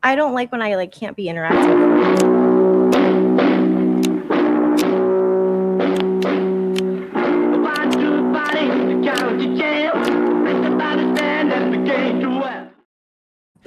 I don't like when I like can't be interactive.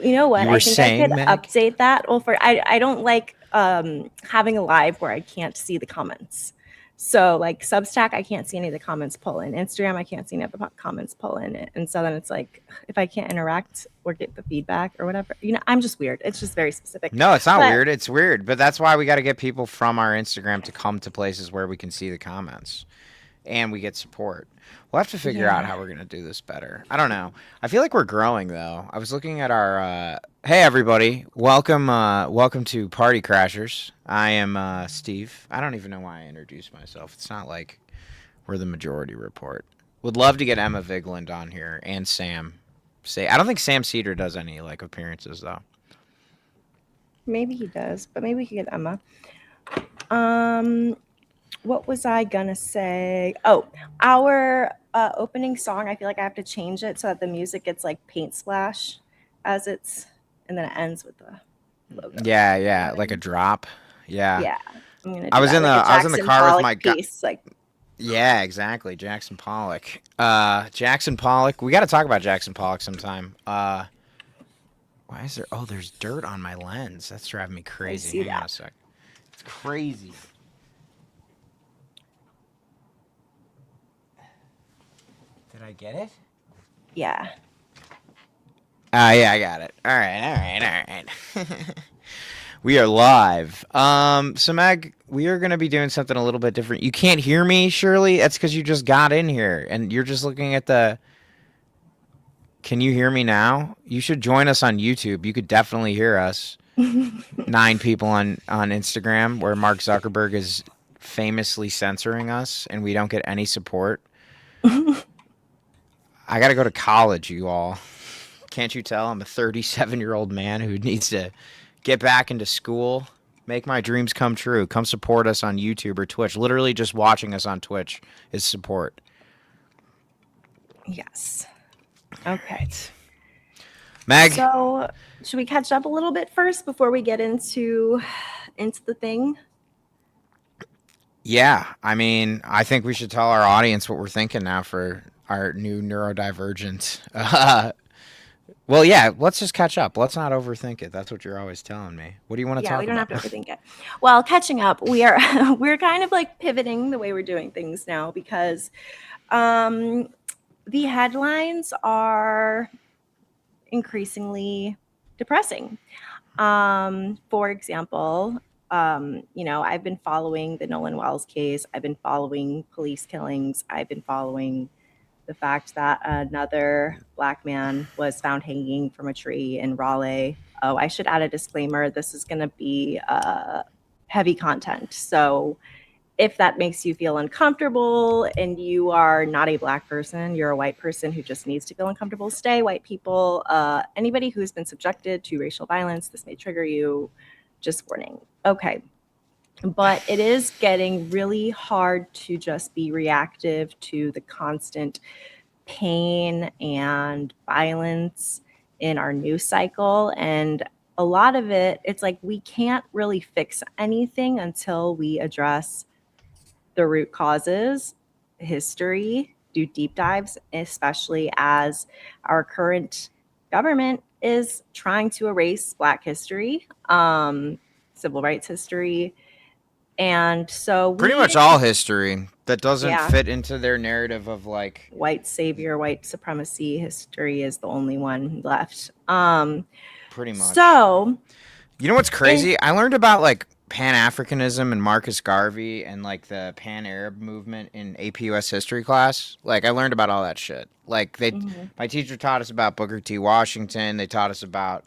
You know what? You were I think I saying, could Meg? update that. Well, I don't like having a live where I can't see the comments. So like Substack, I can't see any of the comments pull in. Instagram, I can't see any of the comments pull in it. And so then it's like, if I can't interact or get the feedback or whatever, you know, I'm just weird. It's just very specific. No, it's not But weird. It's weird, but that's why we got to get people from our Instagram to come to places where we can see the comments and we get support. We'll have to figure out yeah, how we're going to do this better. I don't know. I feel like we're growing though. I was looking at our hey everybody. Welcome to Party Crashers. I am Steve. I don't even know why I introduced myself. It's not like we're the Majority Report. Would love to get Emma Vigland on here and Sam. I don't think Sam Cedar does any like appearances though. maybe he does, but maybe we could get Emma. What was I gonna say? Oh, our opening song. I feel like I have to change it so that the music gets like paint splash as it's, and then it ends with the logo. Yeah, like a drop. Yeah. Yeah, I'm gonna I do was that in the like a I was in the Jackson car with Pollock my guy. piece. Like, Yeah, exactly. Jackson Pollock. Jackson Pollock. We got to talk about Jackson Pollock sometime. Why is there? Oh, there's dirt on my lens. That's driving me I crazy. see Hang on that. a sec. It's crazy. Did I get it? Yeah. Yeah, I got it. All right. We are live. So Meg, we are going to be doing something a little bit different. You can't hear me, Shirley. That's because you just got in here and you're just looking at the. Can you hear me now? You should join us on YouTube. You could definitely hear us. 9 people on Instagram, where Mark Zuckerberg is famously censoring us, and we don't get any support. I got to go to college, you all. Can't you tell? I'm a 37-year-old man who needs to get back into school, make my dreams come true. Come support us on YouTube or Twitch. Literally, just watching us on Twitch is support. Yes. Okay. Right. Meg. So, should we catch up a little bit first before we get into the thing? Yeah, I mean, I think we should tell our audience what we're thinking now for our new neurodivergent. Well, yeah, let's just catch up. Let's not overthink it. That's what you're always telling me. What do you want to Yeah, talk we don't about? have to overthink it. Well, catching up, we are we're kind of like pivoting the way we're doing things now because the headlines are increasingly depressing. For example, you know, I've been following the Nolan Wells case. I've been following police killings. I've been following the fact that another Black man was found hanging from a tree in Raleigh. Oh, I should add a disclaimer. This is going to be heavy content. So if that makes you feel uncomfortable and you are not a Black person, you're a white person who just needs to feel uncomfortable, stay. White people, anybody who's been subjected to racial violence, this may trigger you. Just warning. Okay. But it is getting really hard to just be reactive to the constant pain and violence in our news cycle. And a lot of it, it's like we can't really fix anything until we address the root causes, history, do deep dives, especially as our current government is trying to erase Black history, civil rights history. And so Pretty we, much all history that doesn't yeah, fit into their narrative of like white savior, white supremacy history is the only one left. pretty much. So, You know what's in, crazy? I learned about like Pan Africanism and Marcus Garvey and like the Pan Arab movement in APUS history class. Like I learned about all that shit. Like mhm. my teacher taught us about Booker T. Washington. They taught us about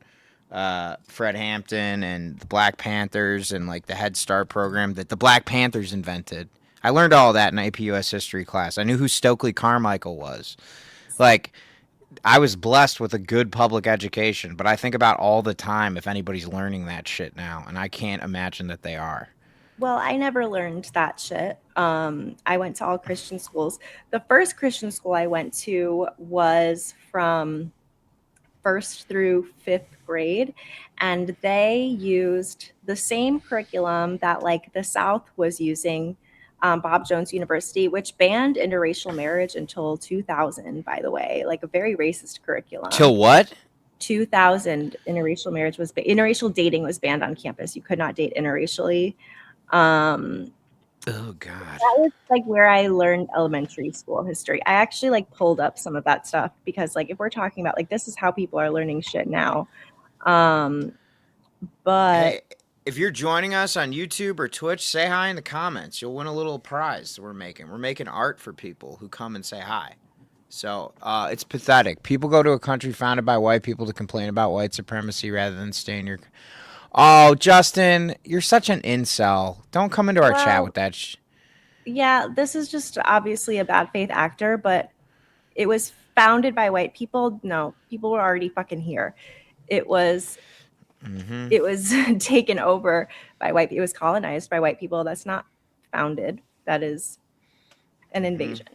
Fred Hampton and the Black Panthers and like the Head Start program that the Black Panthers invented. I learned all that in APUS history class. I knew who Stokely Carmichael was. Like I was blessed with a good public education, but I think about all the time if anybody's learning that shit now, and I can't imagine that they are. Well, I never learned that shit. I went to all Christian schools. The first Christian school I went to was from first through fifth grade, and they used the same curriculum that like the South was using, Bob Jones University, which banned interracial marriage until 2000, by the way, like a very racist curriculum. Till what? 2000, interracial dating was banned on campus. You could not date interracially. Um, Oh God. that was like where I learned elementary school history. I actually like pulled up some of that stuff because like if we're talking about like this is how people are learning shit now. Um, but Hey, if you're joining us on YouTube or Twitch, say hi in the comments. You'll win a little prize that we're making. We're making art for people who come and say hi. So it's pathetic. People go to a country founded by white people to complain about white supremacy rather than stay in your. Oh, Justin, you're such an incel. Don't come into our chat well, with that. yeah, this is just obviously a bad faith actor, but it was founded by white people. No, people were already fucking here. It was Mm-hmm. it was taken over by white. It was colonized by white people. That's not founded. That is an Mm-hmm. invasion.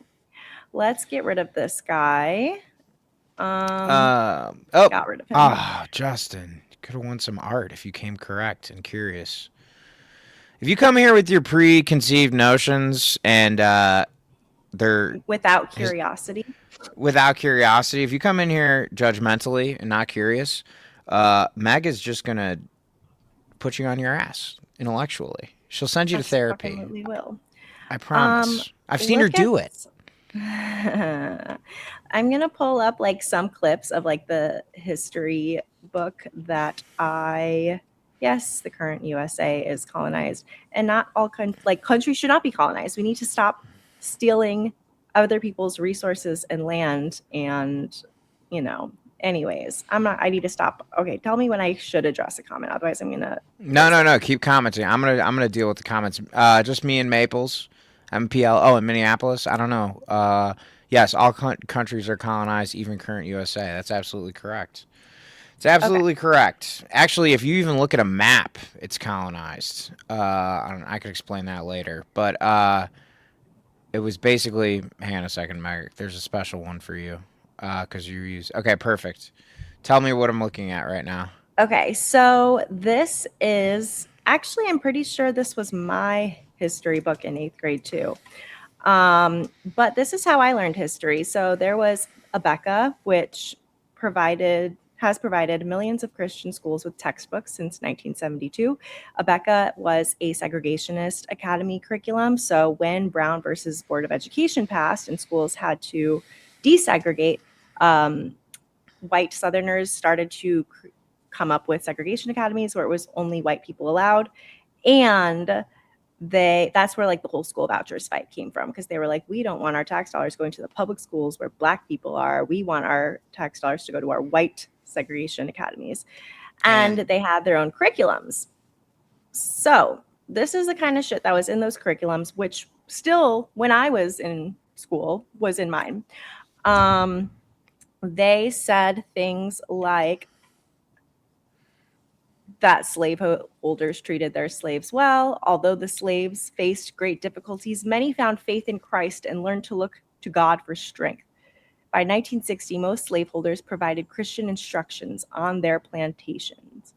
Let's get rid of this guy. Oh, Got rid of him. Justin, you could have won some art if you came correct and curious. If you come here with your preconceived notions and they're Without his, curiosity. without curiosity, if you come in here judgmentally and not curious, Meg is just gonna put you on your ass intellectually. She'll send you to That's therapy. fucking will. I Um, promise. I've seen her look at. do it. I'm gonna pull up like some clips of like the history book that I. Yes, the current USA is colonized, and not all like countries should not be colonized. We need to stop stealing other people's resources and land, and you know. Anyways, I'm not. I need to stop. Okay, tell me when I should address a comment. Otherwise, I'm gonna No, miss no, it. no. Keep commenting. I'm gonna deal with the comments. Just me and Maples, MPL. Oh, in Minneapolis. I don't know. Yes, all countries are colonized, even current USA. That's absolutely correct. It's Okay. absolutely correct. Actually, if you even look at a map, it's colonized. I don't know, I could explain that later. But it was basically. Hang on a second, Meg. There's a special one for you. Because you use. Okay, perfect. Tell me what I'm looking at right now. Okay, so this is actually, I'm pretty sure this was my history book in eighth grade too. But this is how I learned history. So there was Abeka, which has provided millions of Christian schools with textbooks since 1972. Abeka was a segregationist academy curriculum. So when Brown versus Board of Education passed and schools had to desegregate, white Southerners started to come up with segregation academies where it was only white people allowed. And that's where like the whole school vouchers fight came from, because they were like, we don't want our tax dollars going to the public schools where black people are. We want our tax dollars to go to our white segregation academies. And And they had their own curriculums. So this is the kind of shit that was in those curriculums, which still, when I was in school, was in mine. They said things like that slaveholders treated their slaves well. Although the slaves faced great difficulties, many found faith in Christ and learned to look to God for strength. By 1960, most slaveholders provided Christian instructions on their plantations.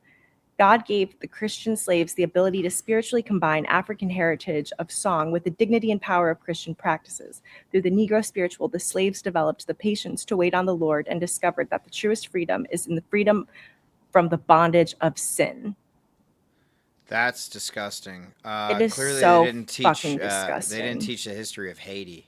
God gave the Christian slaves the ability to spiritually combine African heritage of song with the dignity and power of Christian practices. Through the Negro spiritual, the slaves developed the patience to wait on the Lord and discovered that the truest freedom is in the freedom from the bondage of sin. that's disgusting. It is Clearly, they so didn't teach. fucking They didn't disgusting. teach the history of Haiti.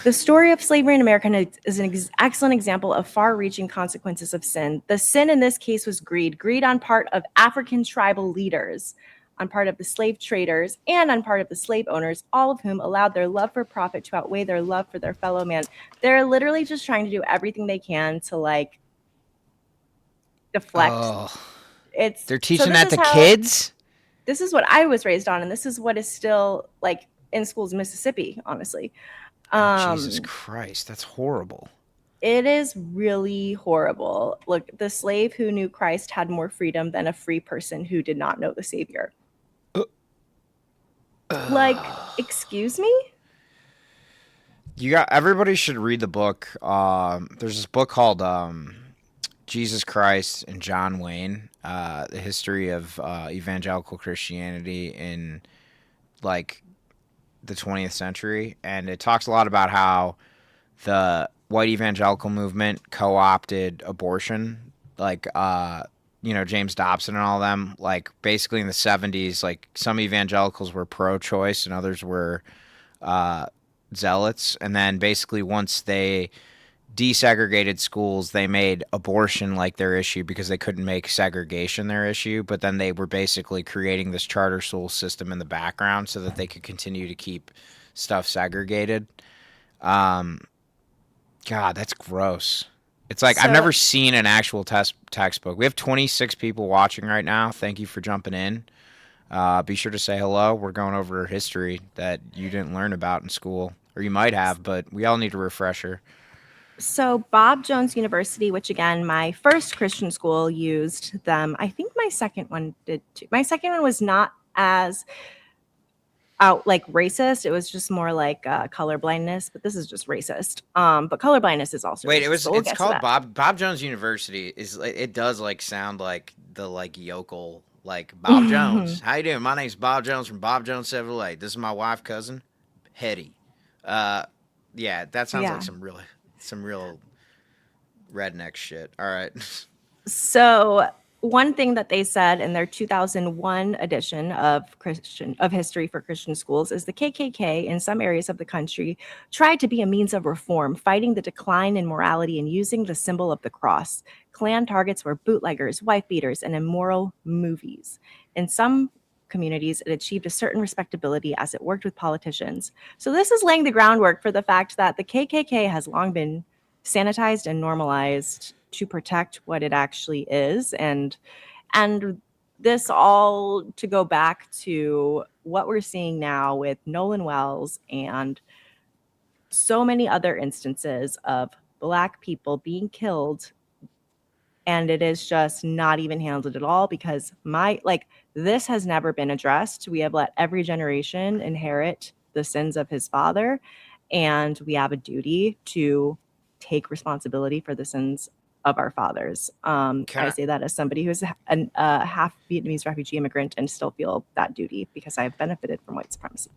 The story of slavery in America is an excellent example of far-reaching consequences of sin. The sin in this case was greed on part of African tribal leaders, on part of the slave traders, and on part of the slave owners, all of whom allowed their love for profit to outweigh their love for their fellow man. They're literally just trying to do everything they can to like deflect. Oh, It's they're so teaching that to kids. this is what I was raised on, and this is what is still like in schools in Mississippi, honestly. Oh, Jesus Um, Christ, that's horrible. it is really horrible. Look, the slave who knew Christ had more freedom than a free person who did not know the Savior. Like, excuse me? You got everybody should read the book. There's this book called Jesus Christ and John Wayne, the history of evangelical Christianity in like the 20th century, and it talks a lot about how the white evangelical movement co-opted abortion, like James Dobson and all them. Like basically in the 70s, like some evangelicals were pro-choice and others were uh, zealots, and then basically once they desegregated schools, they made abortion like their issue because they couldn't make segregation their issue. But then they were basically creating this charter school system in the background so that they could continue to keep stuff segregated. Um, God, that's gross. It's like I've So never seen an actual textbook. We have 26 people watching right now. Thank you for jumping in. Be sure to say hello. We're going over history that you didn't learn about in school, or you might have, but we all need a refresher. So Bob Jones University, which again, my first Christian school used them. I think my second one did too. My second one was not as out like racist. It was just more like color blindness, but this is just racist. But color blindness is also Wait, it racist. was But we'll it's get to called that. Bob Jones University. Is it does like sound like the like yokel like Bob Jones. How you doing? My name's Bob Jones from Bob Jones Chevrolet. This is my wife cousin, Hetty. Uh, yeah, that sounds like Yeah. some real redneck shit. All right. So one thing that they said in their 2001 edition of History for Christian Schools is the KKK in some areas of the country tried to be a means of reform, fighting the decline in morality and using the symbol of the cross. Klan targets were bootleggers, wife beaters, and immoral movies. In some communities, it achieved a certain respectability as it worked with politicians. So this is laying the groundwork for the fact that the KKK has long been sanitized and normalized to protect what it actually is, and this all to go back to what we're seeing now with Nolan Wells and so many other instances of Black people being killed, and it is just not even handled at all because this has never been addressed. We have let every generation inherit the sins of his father, and we have a duty to take responsibility for the sins of our fathers. Can I I say that as somebody who's a half Vietnamese refugee immigrant and still feel that duty because I've benefited from white supremacy.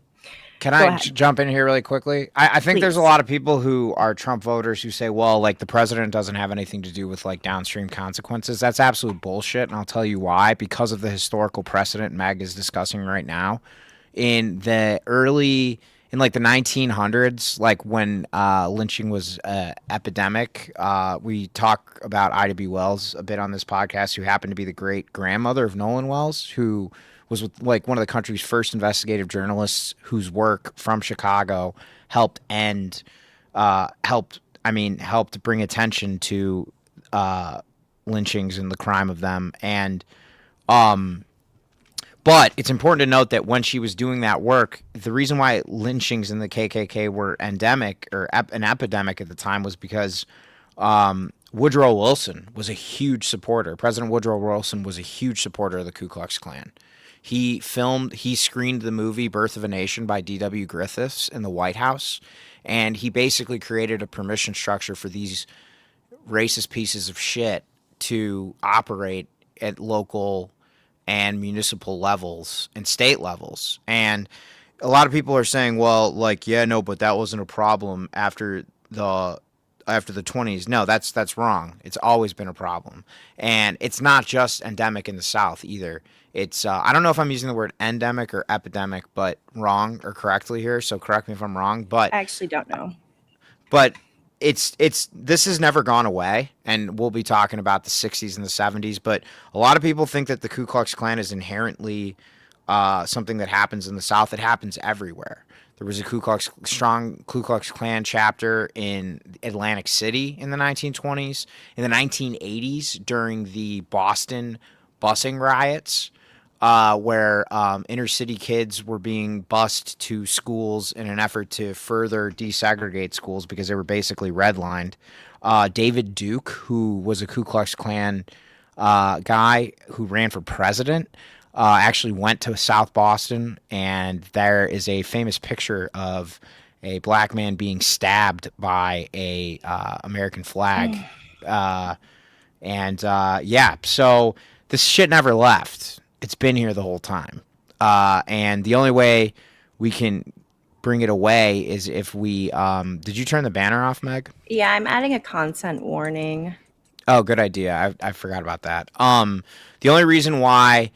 Can Go I ahead, jump in here really quickly? I think there's a please. lot of people who are Trump voters who say, well, like the president doesn't have anything to do with like downstream consequences. That's absolute bullshit. And I'll tell you why. Because of the historical precedent Mag is discussing right now. In the early, in like the 1900s, like when lynching was epidemic, we talk about Ida B. Wells a bit on this podcast, who happened to be the great grandmother of Nolan Wells, who was with, like one of the country's first investigative journalists whose work from Chicago helped end, helped bring attention to uh, lynchings and the crime of them. And um, but it's important to note that when she was doing that work, the reason why lynchings in the KKK were endemic or an epidemic at the time was because Woodrow Wilson was a huge supporter. President Woodrow Wilson was a huge supporter of the Ku Klux Klan. He screened the movie Birth of a Nation by D.W. Griffiths in the White House, and he basically created a permission structure for these racist pieces of shit to operate at local and municipal levels and state levels. And a lot of people are saying, well, like, yeah, no, but that wasn't a problem the after the 20s. No, that's wrong. It's always been a problem. And it's not just endemic in the South either. It's I don't know if I'm using the word endemic or epidemic, but wrong or correctly here, so correct me if I'm wrong, I actually don't know. but it's this has never gone away, and we'll be talking about the 60s and the 70s. But a lot of people think that the Ku Klux Klan is inherently something that happens in the South. It happens everywhere. There was a strong Ku Klux Klan chapter in Atlantic City in the 1920s. In the 1980s, during the Boston busing riots, where inner city kids were being bused to schools in an effort to further desegregate schools because they were basically redlined. David Duke, who was a Ku Klux Klan guy who ran for president, actually went to South Boston, and there is a famous picture of a black man being stabbed by a American flag. Uh, And yeah, so this shit never left. It's been here the whole time. And the only way we can bring it away is if we. Did you turn the banner off, Meg? Yeah, I'm adding a content warning. Oh, good idea. I forgot about that. The only reason why,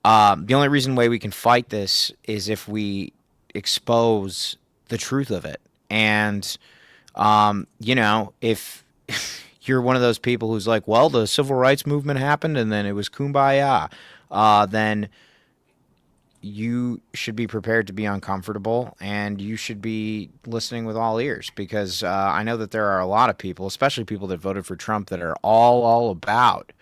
the only reason way we can fight this is if we expose the truth of it. And if you're one of those people who's like, well, the civil rights movement happened and then it was kumbaya, then you should be prepared to be uncomfortable and you should be listening with all ears because I know that there are a lot of people, especially people that voted for Trump, that are all about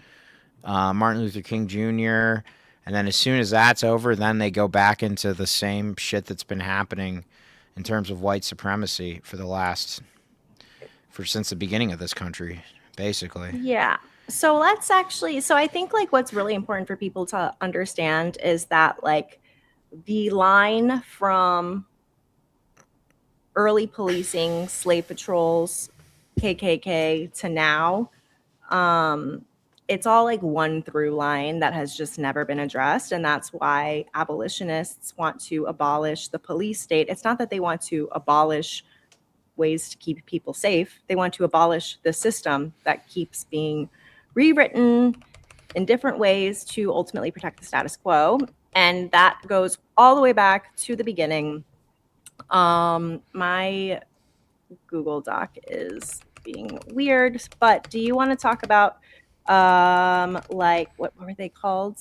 Martin Luther King Jr. And then as soon as that's over, then they go back into the same shit that's been happening in terms of white supremacy for since the beginning of this country, basically. Yeah. So I think like what's really important for people to understand is that like the line from early policing, slave patrols, KKK to now, um, it's all like one through line that has just never been addressed. And that's why abolitionists want to abolish the police state. It's not that they want to abolish ways to keep people safe, they want to abolish the system that keeps being rewritten in different ways to ultimately protect the status quo. And that goes all the way back to the beginning. My Google Doc is being weird, but do you want to talk about like what were they called?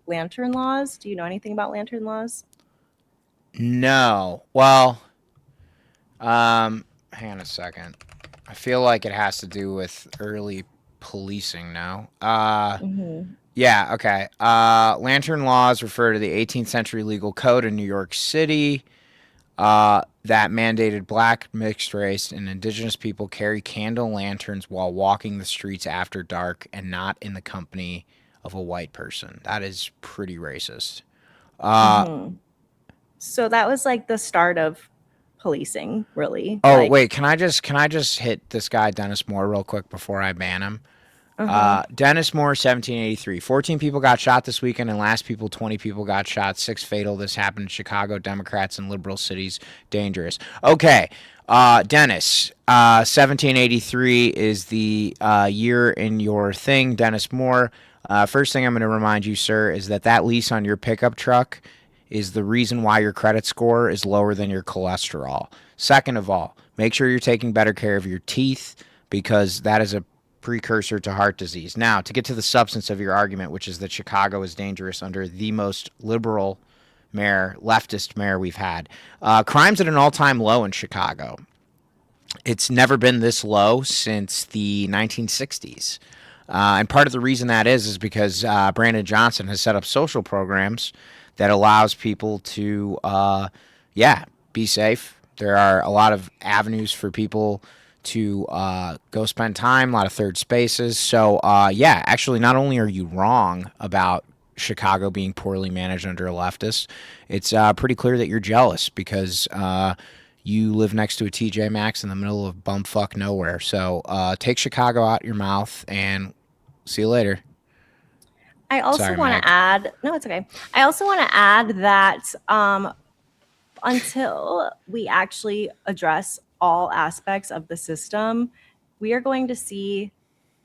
Lantern laws? Do you know anything about lantern laws? No. Well, hang on a second. I feel like it has to do with early policing now. Mm-hmm. Yeah, okay. Lantern laws refer to the 18th century legal code in New York City that mandated black, mixed race, and indigenous people carry candle lanterns while walking the streets after dark and not in the company of a white person. That is pretty racist. Uh, Mm-hmm. So that was like the start of policing, really. oh Like, wait, can I just hit this guy Dennis Moore real quick before I ban him? uh-huh. Dennis Moore, 1783. 14 people got shot this weekend, and last people, 20 people got shot. 6 fatal. This happened in Chicago. Democrats and liberal cities dangerous. Okay. Dennis, 1783 is the year in your thing. Dennis Moore. First thing I'm going to remind you, sir, is that lease on your pickup truck is the reason why your credit score is lower than your cholesterol. Second of all, make sure you're taking better care of your teeth because that is a precursor to heart disease. Now, to get to the substance of your argument, which is that Chicago is dangerous under the most liberal mayor, leftist mayor we've had, crime's at an all time low in Chicago. It's never been this low since the 1960s. And part of the reason that is because Brandon Johnson has set up social programs that allows people to, yeah, be safe. There are a lot of avenues for people to go spend time, a lot of third spaces. So, yeah, actually, not only are you wrong about Chicago being poorly managed under a leftist, it's pretty clear that you're jealous because you live next to a TJ Maxx in the middle of bumfuck nowhere. So, take Chicago out your mouth and see you later. I also Sorry, want to Meg. add, no, it's okay. I also want to add that until we actually address all aspects of the system, we are going to see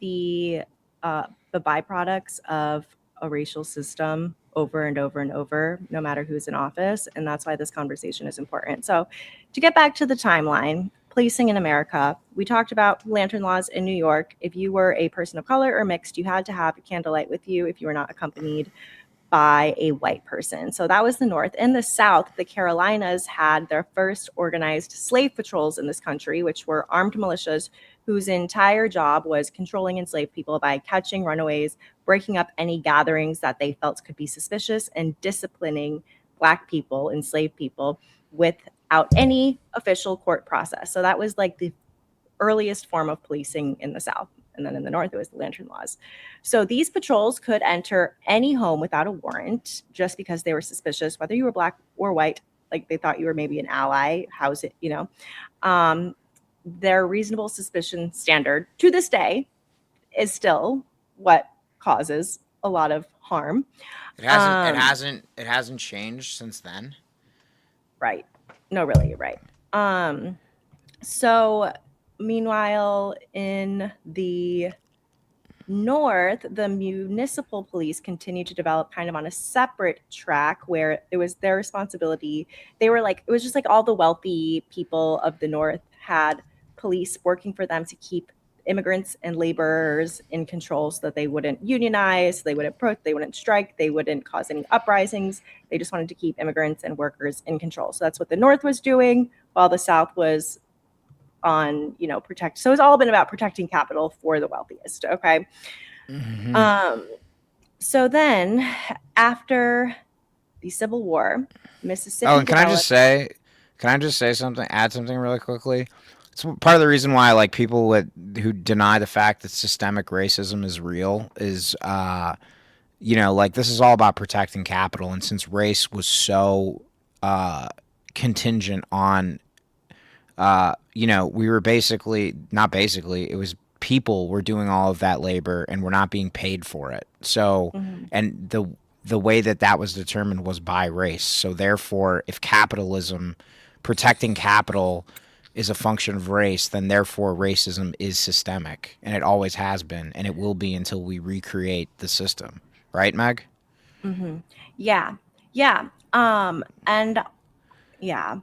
the the byproducts of a racial system over and over and over, no matter who's in office, and that's why this conversation is important. So, to get back to the timeline, policing in America, we talked about lantern laws in New York. If you were a person of color or mixed, you had to have a candlelight with you if you were not accompanied by a white person. So that was the North. In the South, the Carolinas had their first organized slave patrols in this country, which were armed militias whose entire job was controlling enslaved people by catching runaways, breaking up any gatherings that they felt could be suspicious, and disciplining Black people, enslaved people, without any official court process. So that was like the earliest form of policing in the South. And then in the North, it was the lantern laws. So these patrols could enter any home without a warrant just because they were suspicious, whether you were Black or white, like they thought you were maybe an ally. How's it, you know? Their reasonable suspicion standard to this day is still what causes a lot of harm. It hasn't. It Um, hasn't. It hasn't changed since then. right. No, really, you're right. Um, so meanwhile, in the North, the municipal police continued to develop kind of on a separate track where it was their responsibility. They were like, it was just like all the wealthy people of the North had police working for them to keep immigrants and laborers in control so that they wouldn't unionize, they wouldn't strike, they wouldn't cause any uprisings. They just wanted to keep immigrants and workers in control. So that's what the North was doing, while the South was on, protect. So it's all been about protecting capital for the wealthiest. Okay. Mm-hmm. Um, so then, after the Civil War, Oh, Mississippi and developed. can I just say something? Add something really quickly. It's part of the reason why like people who deny the fact that systemic racism is real is like this is all about protecting capital, and since race was so uh contingent on we were basically not basically it was people were doing all of that labor and we're not being paid for it. So, Mhm, and the way that that was determined was by race. So therefore, if capitalism protecting capital is a function of race, then therefore racism is systemic and it always has been and it will be until we recreate the system. Right, Meg? mhm. Yeah, yeah. And yeah,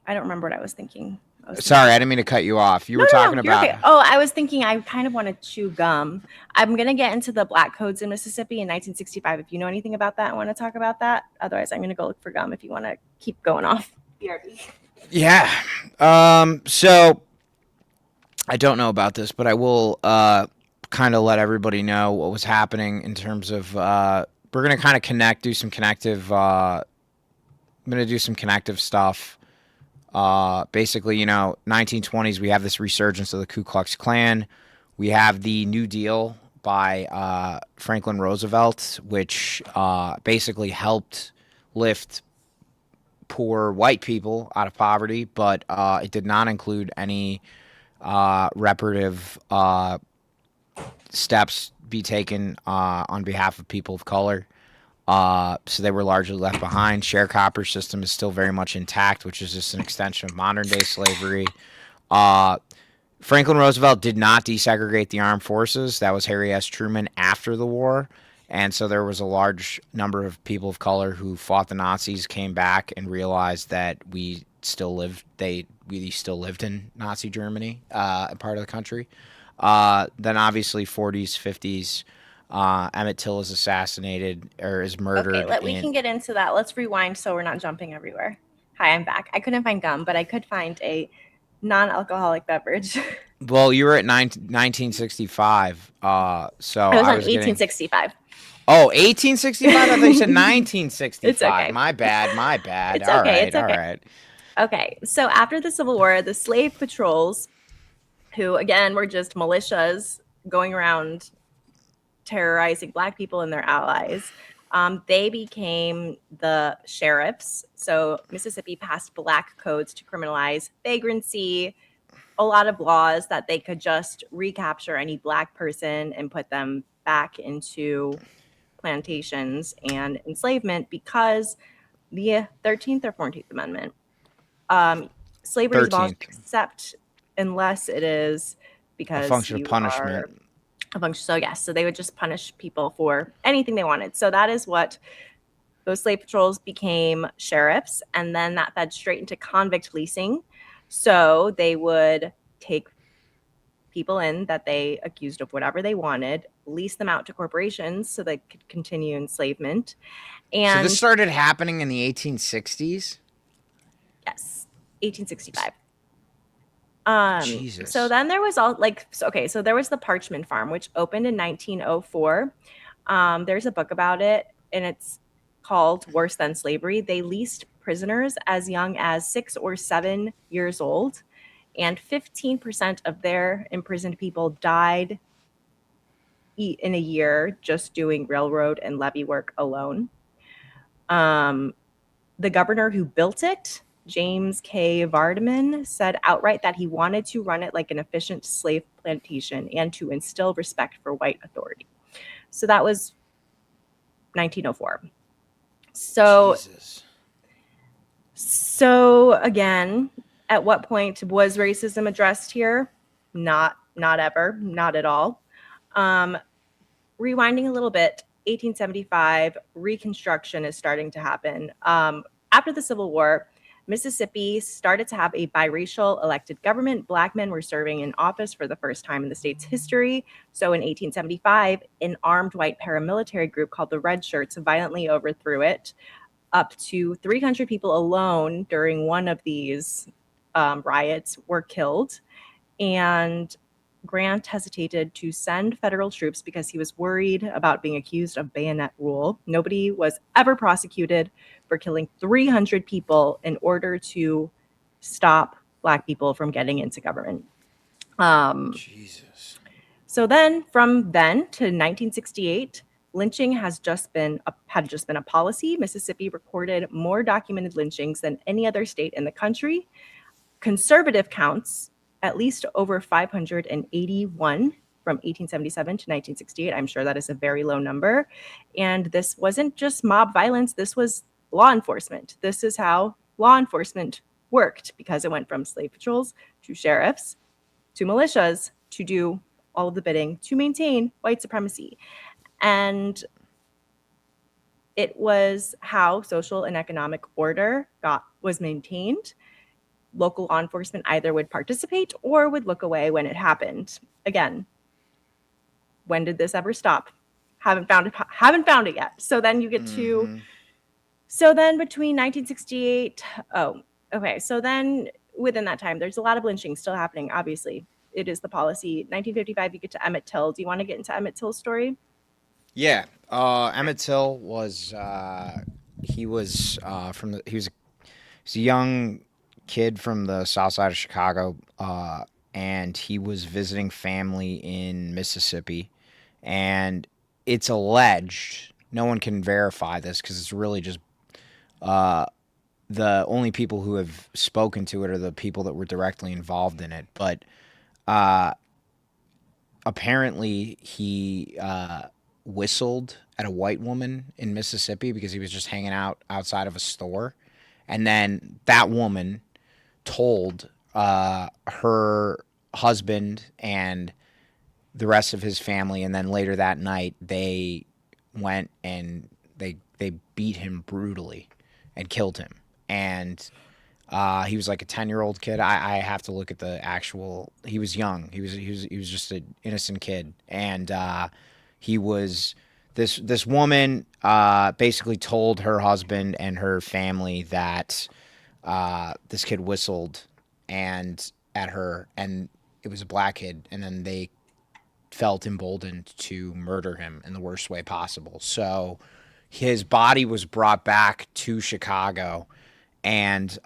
I don't remember what I was thinking. I was Sorry, I thinking. didn't mean to cut you off. You No, were no, talking no. You're about okay. Oh, I was thinking. I kind of want to chew gum. I'm gonna get into the black codes in Mississippi in 1965. If you know anything about that, I want to talk about that. Otherwise, I'm gonna go look for gum. If you want to keep going off. BRB. yeah. So I don't know about this, but I will kind of let everybody know what was happening in terms of we're gonna kind of do some connective. I'm gonna do some connective stuff. Basically, 1920s, we have this resurgence of the Ku Klux Klan. We have the New Deal by Franklin Roosevelt, which basically helped lift poor white people out of poverty, but it did not include any reparative steps be taken on behalf of people of color. So they were largely left behind. Sharecropper system is still very much intact, which is just an extension of modern day slavery. Uh, Franklin Roosevelt did not desegregate the armed forces. That was Harry S. Truman after the war. And so there was a large number of people of color who fought the Nazis, came back, and realized that we still lived in Nazi Germany, part of the country. Then obviously 40s, 50s, Emmett Till is assassinated or is Okay, murdered we in. can get into that. Let's rewind so we're not jumping everywhere. Hi, I'm back. I couldn't find gum, but I could find a non-alcoholic beverage. Well, you were at 1965, so I was I on was getting. 1865. Oh, 1865? I thought you said It's 1965. okay. My bad, my bad. It's All okay. right, It's all okay. right. Okay. So after the Civil War, the slave patrols, who again were just militias going around terrorizing Black people and their allies, they became the sheriffs. So Mississippi passed Black codes to criminalize vagrancy, a lot of laws that they could just recapture any Black person and put them back into plantations and enslavement because the 13th or 14th Amendment. Um, Slavery is abolished 13th, except unless it is a because function of you are punishment. a bunch. So, yes, so they would just punish people for anything they wanted. So, that is what those slave patrols became sheriffs. And then that fed straight into convict leasing. So, they would take people in that they accused of whatever they wanted, lease them out to corporations so they could continue enslavement. So this And started happening in the 1860s? yes, 1865. So Jesus. then there was all like, so, okay, so there was the Parchment Farm, which opened in 1904. There's a book about it, and it's called Worse Than Slavery. They leased prisoners as young as 6 or 7 years old, and 15% of their imprisoned people died in a year just doing railroad and levee work alone. Um, the governor who built it James K. Vardaman, said outright that he wanted to run it like an efficient slave plantation and to instill respect for white authority. So that was 1904. So, Jesus. so again, at what point was racism addressed here? Not ever, not at all. Rewinding a little bit, 1875, Reconstruction is starting to happen. After the Civil War, Mississippi started to have a biracial elected government. Black men were serving in office for the first time in the state's history. So in 1875, an armed white paramilitary group called the Red Shirts violently overthrew it. Up to 300 people alone during one of these riots were killed. And Grant hesitated to send federal troops because he was worried about being accused of bayonet rule. Nobody was ever prosecuted for killing 300 people in order to stop Black people from getting into government. Jesus. So then, from then to 1968, lynching had just been a policy. Mississippi recorded more documented lynchings than any other state in the country. Conservative counts, at least over 581 from 1877 to 1968. I'm sure that is a very low number. And this wasn't just mob violence, this was law enforcement. This is how law enforcement worked, because it went from slave patrols to sheriffs to militias to do all of the bidding to maintain white supremacy. And it was how social and economic order was maintained. Local law enforcement either would participate or would look away when it happened. Again, when did this ever stop? Haven't found it yet. So then you get to so then between 1968, okay. So then within that time, there's a lot of lynching still happening, obviously. It is the policy. 1955, you get to Emmett Till. Do you want to get into Emmett Till's story? Yeah. Emmett Till was he was he's a young kid from the south side of Chicago, and he was visiting family in Mississippi. And it's alleged, no one can verify this because it's really just the only people who have spoken to it are the people that were directly involved in it. But apparently, he whistled at a white woman in Mississippi because he was just hanging out outside of a store. And then that woman told her husband and the rest of his family, and then later that night they went and they beat him brutally and killed him. And he was like a 10-year-old kid. I have to look at the actual. He was young. He was just an innocent kid, and he was this woman basically told her husband and her family that this kid whistled and at her, and it was a black kid, and then they felt emboldened to murder him in the worst way possible. So his body was brought back to Chicago, and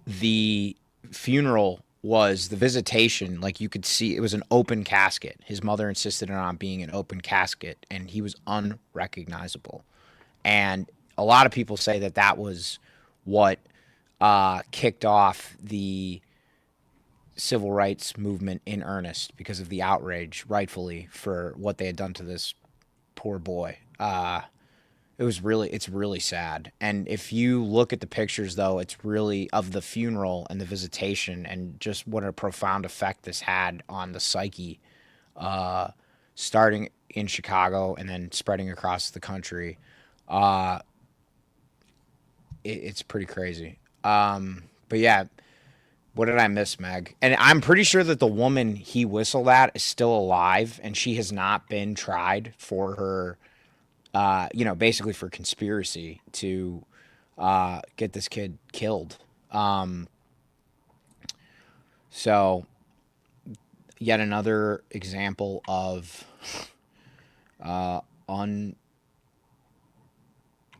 the funeral was the visitation. Like, you could see, it was an open casket. His mother insisted on being an open casket, and he was unrecognizable. And a lot of people say that that was what kicked off the civil rights movement in earnest, because of the outrage, rightfully, for what they had done to this poor boy. It's really sad. And if you look at the pictures, though, it's really of the funeral and the visitation, and just what a profound effect this had on the psyche, starting in Chicago and then spreading across the country. It's pretty crazy. But yeah, what did I miss, Meg? And I'm pretty sure that the woman he whistled at is still alive, and she has not been tried for her, basically for conspiracy to get this kid killed. So, yet another example of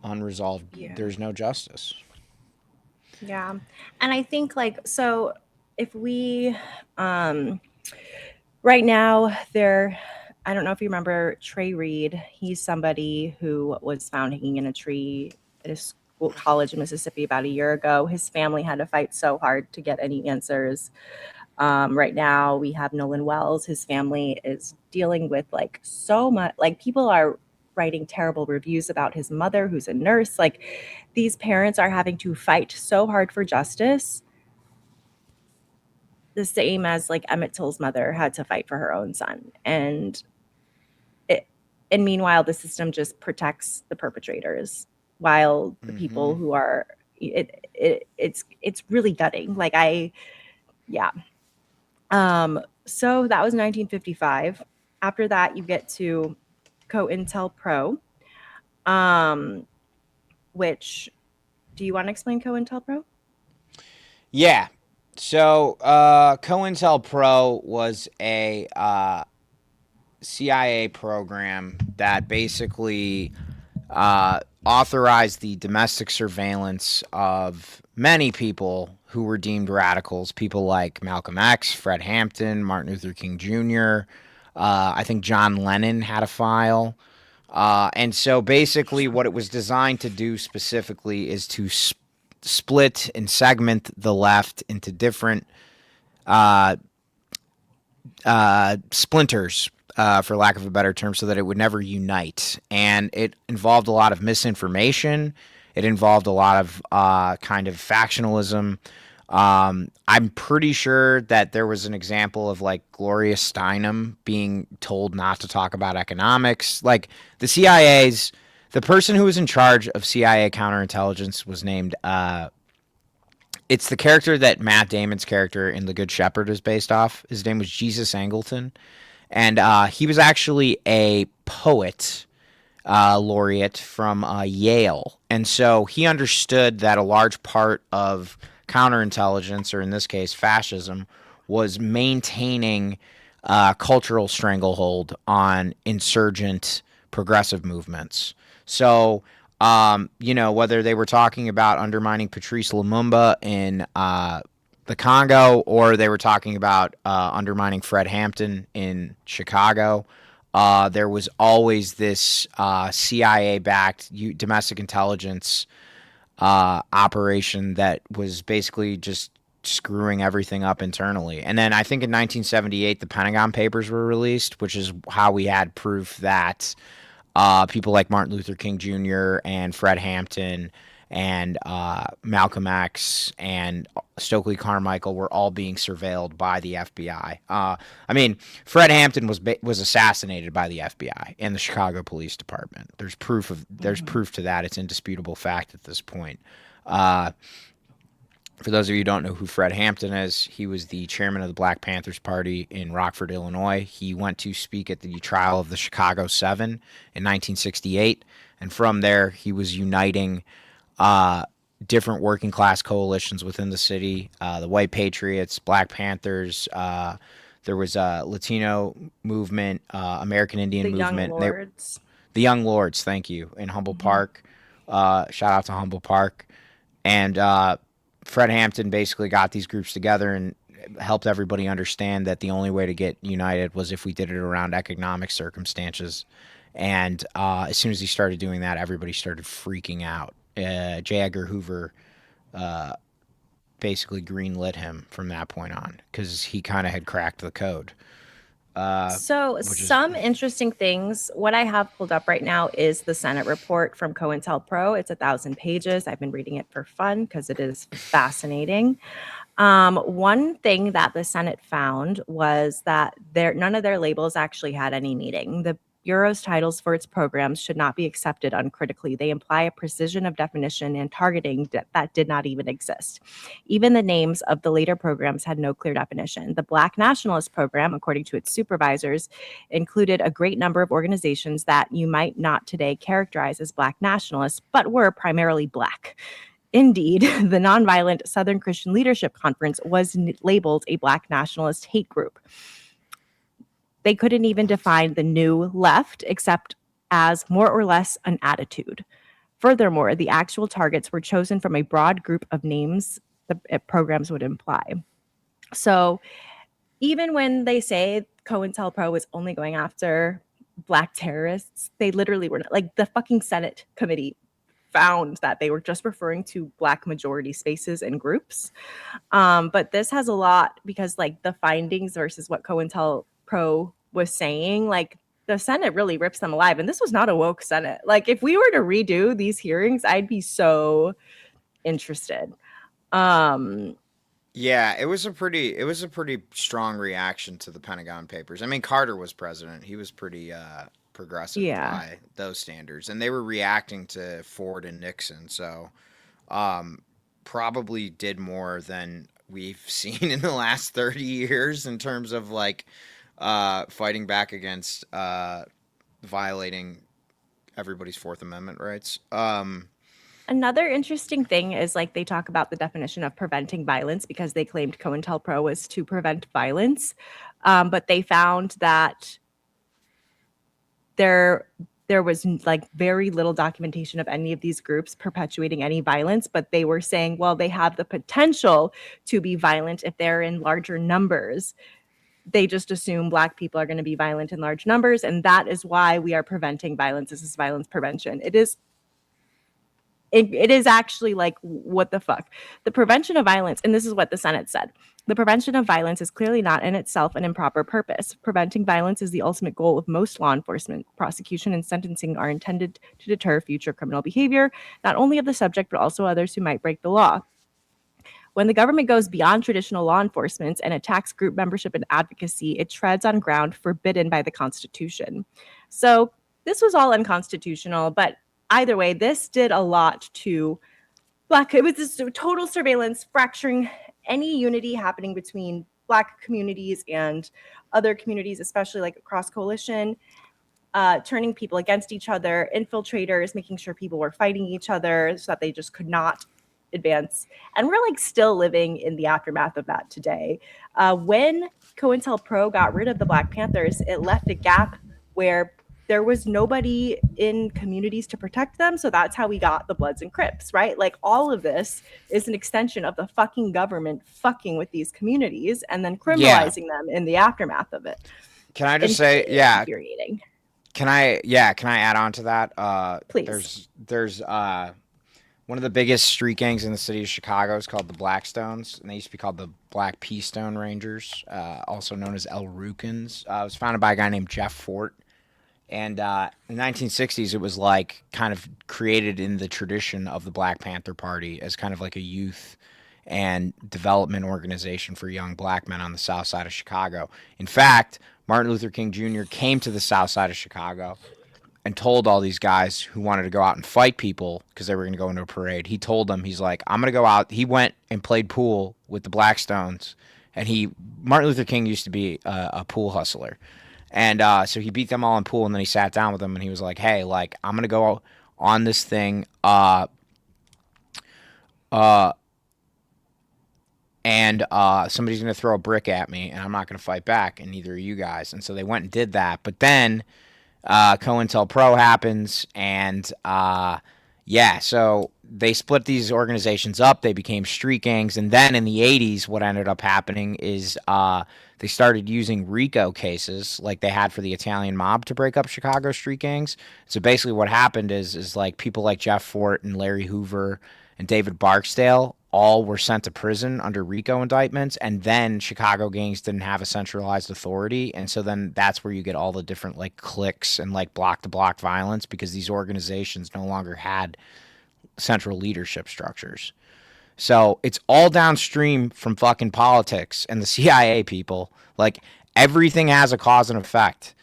unresolved. Yeah. There's no justice. Yeah. And I think, like, so if we right now there, I don't know if you remember Trey Reed. He's somebody who was found hanging in a tree at a college in Mississippi about a year ago. His family had to fight so hard to get any answers. Right now, we have Nolan Wells. His family is dealing with like so much. Like people are writing terrible reviews about his mother, who's a nurse. Like these parents are having to fight so hard for justice, the same as like Emmett Till's mother had to fight for her own son. It, and meanwhile, the system just protects the perpetrators, while the people Mm-hmm. who are it's really gutting. Like yeah. So that was 1955. After that, you get to COINTELPRO, um, which do you want to explain COINTELPRO? Yeah. So, COINTELPRO was a CIA program that basically authorized the domestic surveillance of many people who were deemed radicals. People like Malcolm X, Fred Hampton, Martin Luther King Jr. I think John Lennon had a file. And so basically, what it was designed to do specifically is to split and segment the left into different uh, splinters, for lack of a better term, so that it would never unite. And it involved a lot of misinformation. It involved a lot of kind of factionalism. I'm pretty sure that there was an example of like Gloria Steinem being told not to talk about economics. Like the person who was in charge of CIA counterintelligence was named it's the character that Matt Damon's character in The Good Shepherd is based off. His name was Jesus Angleton, and he was actually a poet laureate from Yale, and so he understood that a large part of counterintelligence, or in this case, fascism, was maintaining cultural stranglehold on insurgent progressive movements. So, whether they were talking about undermining Patrice Lumumba in the Congo, or they were talking about undermining Fred Hampton in Chicago, there was always this CIA-backed domestic intelligence operation that was basically just screwing everything up internally. And then I think in 1978, the Pentagon Papers were released, which is how we had proof that people like Martin Luther King Jr. and Fred Hampton and Malcolm X and Stokely Carmichael were all being surveilled by the FBI. I mean, Fred Hampton was assassinated by the FBI and the Chicago Police Department. There's Mm-hmm. proof to that. It's indisputable fact at this point. Uh, for those of you who don't know who Fred Hampton is, he was the chairman of the Black Panthers Party in Rockford, Illinois. He went to speak at the trial of the Chicago Seven in 1968, and from there he was uniting uh, different working class coalitions within the city, the White Patriots, Black Panthers. There was a Latino movement, American Indian The Young movement. Lords. The Young Lords, thank you, in Humble Mm-hmm. Park. Shout out to Humble Park. And Fred Hampton basically got these groups together and helped everybody understand that the only way to get united was if we did it around economic circumstances. And as soon as he started doing that, everybody started freaking out. J. Edgar Hoover basically greenlit him from that point on because he kind of had cracked the code, uh, So, which is some interesting things. What I have pulled up right now is the Senate report from COINTELPRO. It's 1,000 pages. I've been reading it for fun because it is fascinating. One thing that the Senate found was that none of their labels actually had any meaning. The Bureau's titles for its programs should not be accepted uncritically. They imply a precision of definition and targeting that did not even exist. Even the names of the later programs had no clear definition. The Black Nationalist Program, according to its supervisors, included a great number of organizations that you might not today characterize as Black nationalists, but were primarily Black. Indeed, the Nonviolent Southern Christian Leadership Conference was labeled a Black nationalist hate group. They couldn't even what? define the new left except as more or less an attitude. Furthermore, the actual targets were chosen from a broad group of names the programs would imply. So even when they say COINTELPRO was only going after Black terrorists, they literally were not. Like the fucking Senate committee found that they were just referring to Black majority spaces and groups. But this has a lot because like the findings versus what COINTELPRO was saying, like the Senate really rips them alive. And this was not a woke Senate. Like if we were to redo these hearings, I'd be so interested. Yeah, it was a pretty strong reaction to the Pentagon Papers. I mean, Carter was president. He was pretty progressive Yeah. by those standards, and they were reacting to Ford and Nixon. So, um, probably did more than we've seen in the last 30 years in terms of like fighting back against violating everybody's Fourth Amendment rights. Another interesting thing is like they talk about the definition of preventing violence because they claimed COINTELPRO was to prevent violence. But they found that there was like very little documentation of any of these groups perpetuating any violence, but they were saying, well, they have the potential to be violent if they're in larger numbers. They just assume Black people are going to be violent in large numbers, and that is why we are preventing violence. This is violence prevention. It is actually like, what the fuck? The prevention of violence, and this is what the Senate said. The prevention of violence is clearly not in itself an improper purpose. Preventing violence is the ultimate goal of most law enforcement. Prosecution and sentencing are intended to deter future criminal behavior, not only of the subject, but also others who might break the law. When the government goes beyond traditional law enforcement and attacks group membership and advocacy, it treads on ground forbidden by the Constitution. So this was all unconstitutional, but either way, this did a lot to Black. It was this total surveillance, fracturing any unity happening between Black communities and other communities, especially like across coalition, turning people against each other, infiltrators, making sure people were fighting each other so that they just could not advance. And we're like still living in the aftermath of that today. When COINTELPRO got rid of the Black Panthers, it left a gap where there was nobody in communities to protect them. So that's how we got the Bloods and Crips, right? Like all of this is an extension of the fucking government fucking with these communities and then Yeah. criminalizing them in the aftermath of it. Can I just say, yeah, Infuriating. can I add on to that? Please. There's one of the biggest street gangs in the city of Chicago is called the Blackstones, and they used to be called the Black Pea Stone Rangers, also known as El Rukins. It was founded by a guy named Jeff Fort, and in the 1960s, it was like kind of created in the tradition of the Black Panther Party as kind of like a youth and development organization for young black men on the south side of Chicago. In fact, Martin Luther King Jr. came to the south side of Chicago and told all these guys who wanted to go out and fight people because they were going to go into a parade. He told them, he's like, I'm going to go out. He went and played pool with the Blackstones. And Martin Luther King used to be a pool hustler. And so he beat them all in pool, and then he sat down with them and he was like, hey, like, I'm going to go on this thing. And somebody's going to throw a brick at me, and I'm not going to fight back, and neither are you guys. And so they went and did that. But then COINTELPRO happens, and yeah, so they split these organizations up. They became street gangs, and then in the 80s, what ended up happening is they started using RICO cases like they had for the Italian mob to break up Chicago street gangs. So basically what happened is like people like Jeff Fort and Larry Hoover and David Barksdale all were sent to prison under RICO indictments, and then Chicago gangs didn't have a centralized authority, and so then that's where you get all the different like cliques and like block to block violence because these organizations no longer had central leadership structures. So it's all downstream from fucking politics and the CIA, people. Like everything has a cause and effect.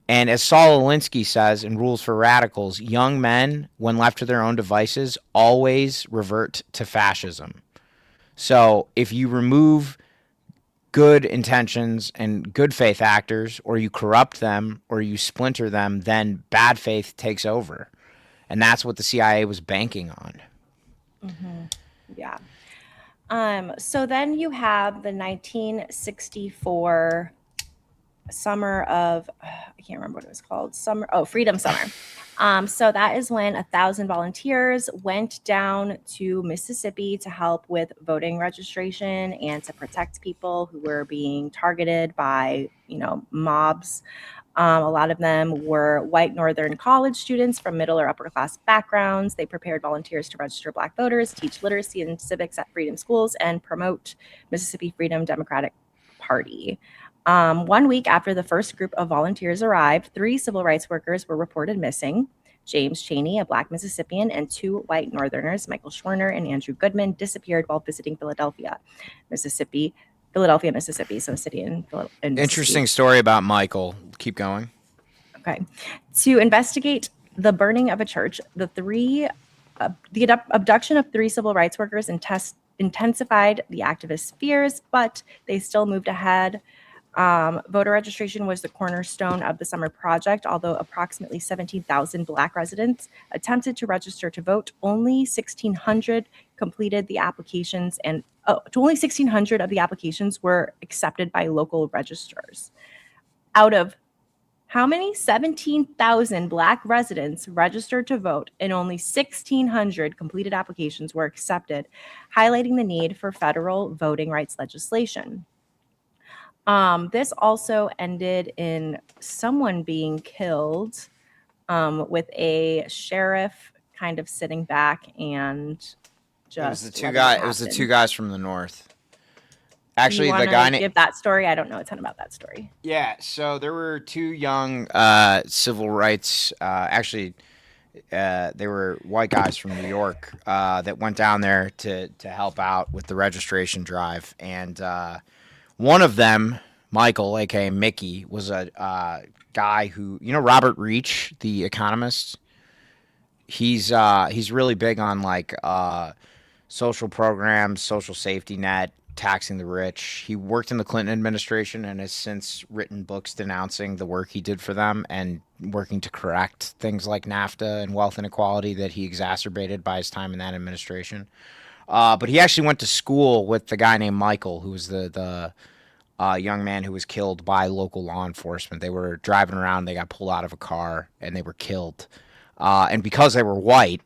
And as Saul Alinsky says in Rules for Radicals, young men, when left to their own devices, always revert to fascism. So if you remove good intentions and good faith actors, or you corrupt them, or you splinter them, then bad faith takes over. And that's what the CIA was banking on. Mm-hmm. Yeah. So then you have the 1964 summer of, I can't remember what it was called. Freedom Summer. So that is when 1,000 volunteers went down to Mississippi to help with voting registration and to protect people who were being targeted by, mobs. A lot of them were white Northern college students from middle or upper class backgrounds. They prepared volunteers to register Black voters, teach literacy and civics at Freedom schools, and promote Mississippi Freedom Democratic Party. 1 week after the first group of volunteers arrived, 3 civil rights workers were reported missing. James Chaney, a Black Mississippian, and 2 white Northerners, Michael Schwerner and Andrew Goodman, disappeared while visiting Philadelphia, Mississippi. So a city in Mississippi. Interesting story about Michael. Keep going. Okay. To investigate the burning of a church, the abduction of 3 civil rights workers intensified the activists' fears, but they still moved ahead. Voter registration was the cornerstone of the summer project. Although approximately 17,000 Black residents attempted to register to vote, only 1,600 completed the applications, and only 1,600 of the applications were accepted by local registrars. Out of how many? 17,000 Black residents registered to vote, and only 1,600 completed applications were accepted, highlighting the need for federal voting rights legislation. This also ended in someone being killed, with a sheriff kind of sitting back and just. It was the two guys. It was the 2 guys from the north. Actually, you the guy give that story. I don't know a ton about that story. Yeah, so there were 2 young civil rights. Actually, they were white guys from New York that went down there to help out with the registration drive, and one of them, Michael, aka Mickey, was a guy who, Robert Reich, the economist. He's really big on like social programs, social safety net, taxing the rich. He worked in the Clinton administration and has since written books denouncing the work he did for them and working to correct things like NAFTA and wealth inequality that he exacerbated by his time in that administration. But he actually went to school with the guy named Michael, who was the young man who was killed by local law enforcement. They were driving around, they got pulled out of a car, and they were killed. And because they were white,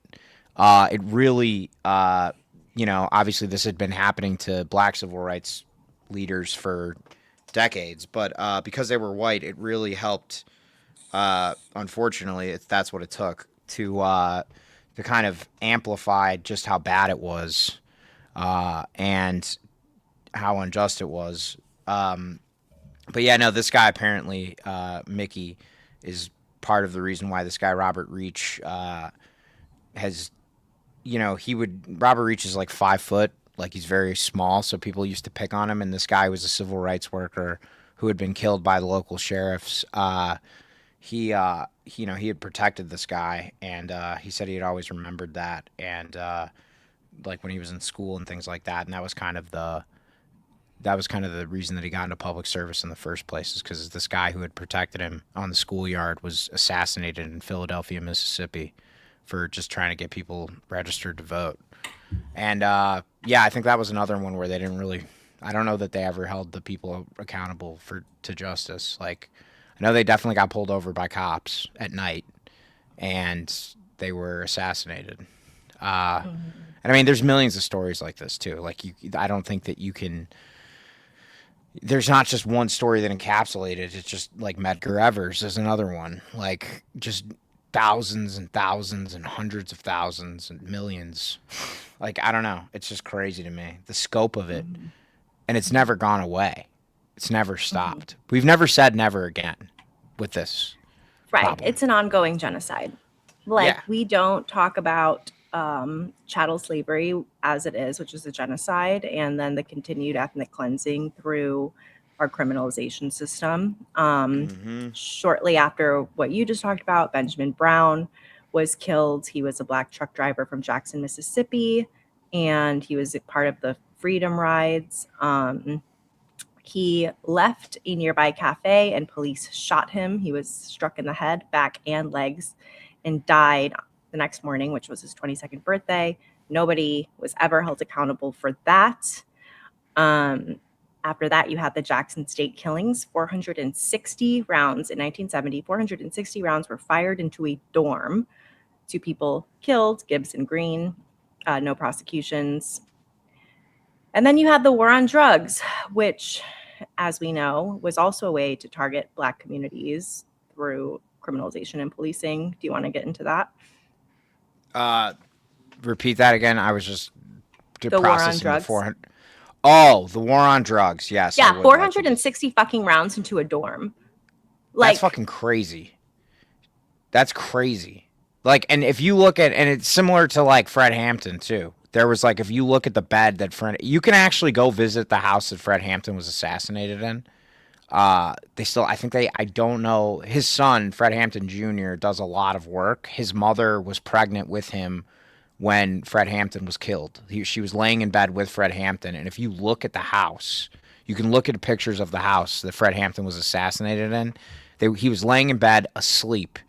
it really, obviously this had been happening to Black civil rights leaders for decades, but because they were white, it really helped. Unfortunately, that's what it took to kind of amplify just how bad it was, and how unjust it was. But yeah, no, this guy apparently, Mickey, is part of the reason why this guy Robert Reich has, Robert Reich is like 5 foot, like he's very small, so people used to pick on him. And this guy was a civil rights worker who had been killed by the local sheriffs. He had protected this guy, and he said he had always remembered that, and like when he was in school and things like that. And that was kind of the reason that he got into public service in the first place, is because this guy who had protected him on the schoolyard was assassinated in Philadelphia, Mississippi, for just trying to get people registered to vote. And yeah, I think that was another one where they didn't really. I don't know that they ever held the people accountable to justice. Like, I know they definitely got pulled over by cops at night, and they were assassinated. And I mean, there's millions of stories like this too. Like, I don't think that you can. There's not just one story that encapsulated. It's just like Medgar Evers is another one. Like, just thousands and thousands and hundreds of thousands and millions. Like, I don't know. It's just crazy to me, the scope of it. And it's never gone away. It's never stopped. We've never said never again with this. Right. problem. It's an ongoing genocide. Like, we don't talk about chattel slavery as it is, which is a genocide, and then the continued ethnic cleansing through our criminalization system. Shortly after what you just talked about, Benjamin Brown was killed. He was a Black truck driver from Jackson, Mississippi, and he was a part of the Freedom Rides. He left a nearby cafe and police shot him. He was struck in the head, back, and legs, and died the next morning, which was his 22nd birthday. Nobody was ever held accountable for that. After that, you had the Jackson State killings. 460 rounds in 1970. 460 rounds were fired into a dorm. 2 people killed, Gibbs and Green. No prosecutions. And then you had the war on drugs, which, as we know, was also a way to target Black communities through criminalization and policing. Do you want to get into that? Repeat that again. I was just The war on processing the drugs. 400. Oh, the war on drugs. Yes, I Yeah, would like to. 460 fucking rounds into a dorm. That's Like, fucking crazy. That's crazy. Like, and if you look at, and it's similar to like Fred Hampton too. There was like, if you look at the bed that Fred, you can actually go visit the house that Fred Hampton was assassinated in. They still, I think I don't know. His son, Fred Hampton Jr., does a lot of work. His mother was pregnant with him when Fred Hampton was killed. She was laying in bed with Fred Hampton, and if you look at the house, you can look at pictures of the house that Fred Hampton was assassinated in. He was laying in bed asleep,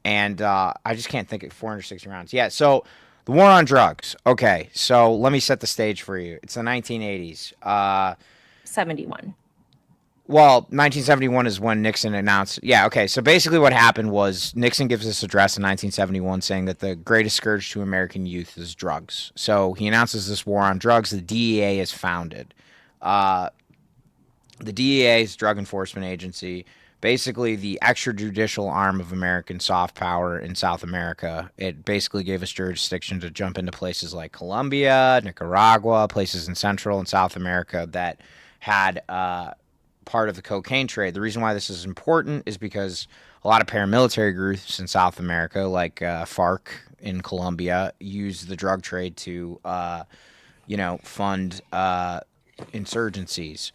and I just can't think of 460 rounds. Yeah, so the war on drugs. Okay, so let me set the stage for you. It's the 1980s. 71. Well, 1971 is when Nixon announced. Yeah, okay. So basically, what happened was Nixon gives this address in 1971 saying that the greatest scourge to American youth is drugs. So he announces this war on drugs. The DEA is founded. The DEA is Drug Enforcement Agency, basically the extrajudicial arm of American soft power in South America. It basically gave us jurisdiction to jump into places like Colombia, Nicaragua, places in Central and South America that had part of the cocaine trade. The reason why this is important is because a lot of paramilitary groups in South America, like FARC in Colombia, use the drug trade to, fund insurgencies.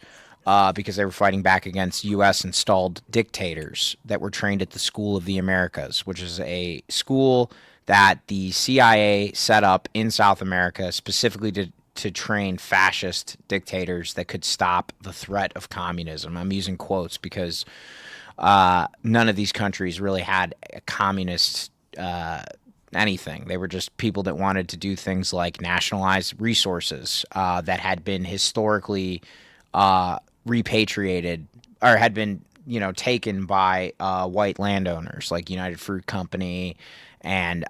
Because they were fighting back against U.S. installed dictators that were trained at the School of the Americas, which is a school that the CIA set up in South America specifically to train fascist dictators that could stop the threat of communism. I'm using quotes because none of these countries really had a communist anything. They were just people that wanted to do things like nationalize resources that had been historically repatriated or had been taken by white landowners like United Fruit Company and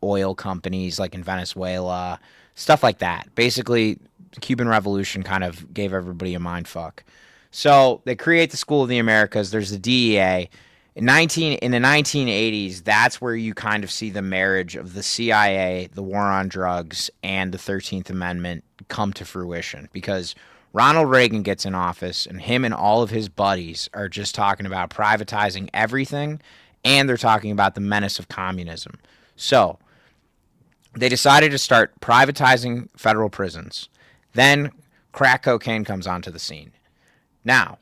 oil companies like in Venezuela, stuff like that. Basically, the Cuban Revolution kind of gave everybody a mind fuck. So they create the School of the Americas. There's the DEA. In the 1980s, that's where you kind of see the marriage of the CIA, the war on drugs, and the 13th Amendment come to fruition because Ronald Reagan gets in office, and him and all of his buddies are just talking about privatizing everything, and they're talking about the menace of communism. So they decided to start privatizing federal prisons. Then crack cocaine comes onto the scene. Now,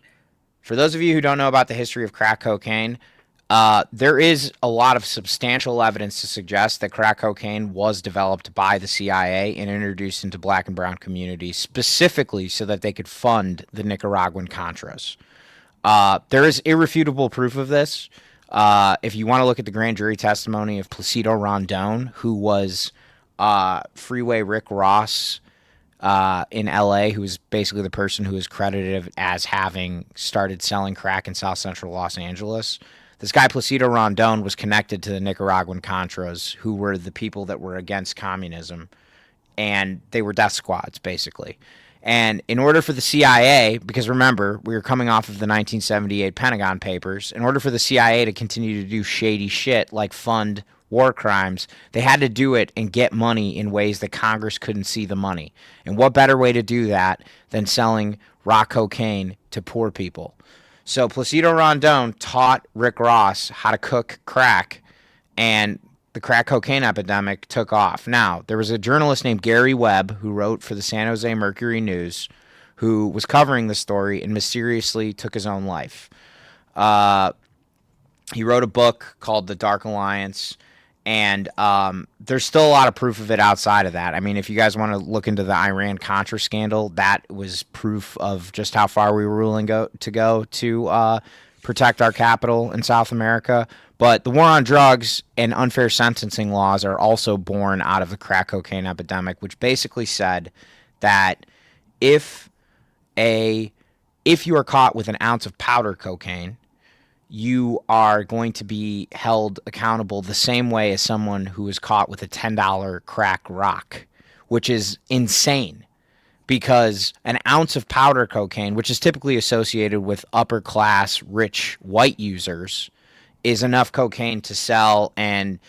for those of you who don't know about the history of crack cocaine, there is a lot of substantial evidence to suggest that crack cocaine was developed by the CIA and introduced into black and brown communities specifically so that they could fund the Nicaraguan Contras. There is irrefutable proof of this. If you want to look at the grand jury testimony of Placido Rondon, who was Freeway Rick Ross in LA, who was basically the person who is credited as having started selling crack in South Central Los Angeles. This guy, Placido Rondon, was connected to the Nicaraguan Contras, who were the people that were against communism, and they were death squads, basically. And in order for the CIA, because remember, we were coming off of the 1978 Pentagon Papers, in order for the CIA to continue to do shady shit like fund war crimes, they had to do it and get money in ways that Congress couldn't see the money. And what better way to do that than selling rock cocaine to poor people? So Placido Rondon taught Rick Ross how to cook crack, and the crack cocaine epidemic took off. Now, there was a journalist named Gary Webb who wrote for the San Jose Mercury News who was covering the story and mysteriously took his own life. He wrote a book called The Dark Alliance, and there's still a lot of proof of it outside of that. I mean, if you guys want to look into the Iran-Contra scandal, that was proof of just how far we were willing to go to protect our capital in South America. But the war on drugs and unfair sentencing laws are also born out of the crack cocaine epidemic, which basically said that if you are caught with an ounce of powder cocaine, you are going to be held accountable the same way as someone who is caught with a $10 crack rock, which is insane because an ounce of powder cocaine, which is typically associated with upper class, rich white users, is enough cocaine to sell and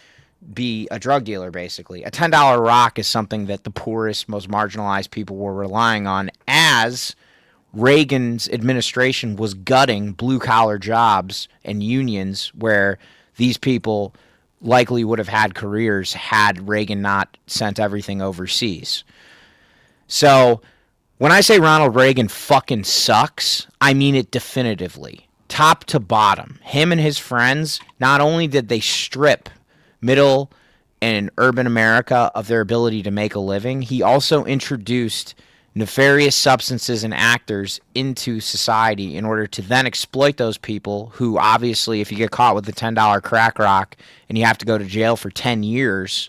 be a drug dealer, basically. A $10 rock is something that the poorest, most marginalized people were relying on as Reagan's administration was gutting blue collar jobs and unions where these people likely would have had careers had Reagan not sent everything overseas. So when I say Ronald Reagan fucking sucks, I mean it definitively. Top to bottom. Him and his friends, not only did they strip middle and urban America of their ability to make a living, he also introduced nefarious substances and actors into society in order to then exploit those people who, obviously, if you get caught with a $10 crack rock and you have to go to jail for 10 years,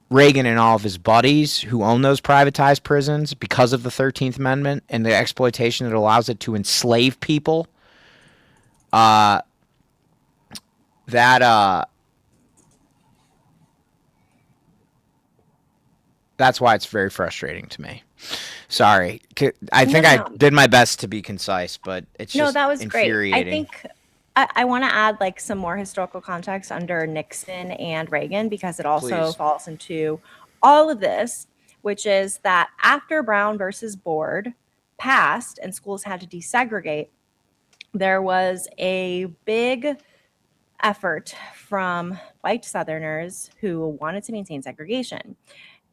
Reagan and all of his buddies who own those privatized prisons because of the 13th Amendment and the exploitation that allows it to enslave people, uh, that that's why it's very frustrating to me. Sorry. I think I No. did my best to be concise, but it's No, just that was great. I infuriating. think I want to add like some more historical context under Nixon and Reagan because it also Please. falls into all of this, which is that after Brown versus Board passed and schools had to desegregate, there was a big effort from white Southerners who wanted to maintain segregation.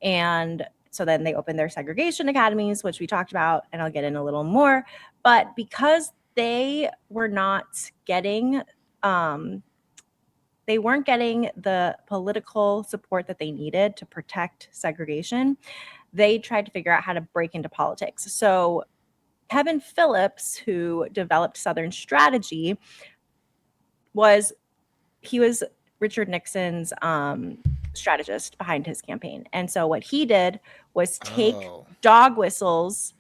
And so then they opened their segregation academies, which we talked about, and I'll get in a little more. But because they were not getting, they weren't getting the political support that they needed to protect segregation, they tried to figure out how to break into politics. So Kevin Phillips, who developed Southern strategy, was he was Richard Nixon's strategist behind his campaign. And so what he did was take dog whistles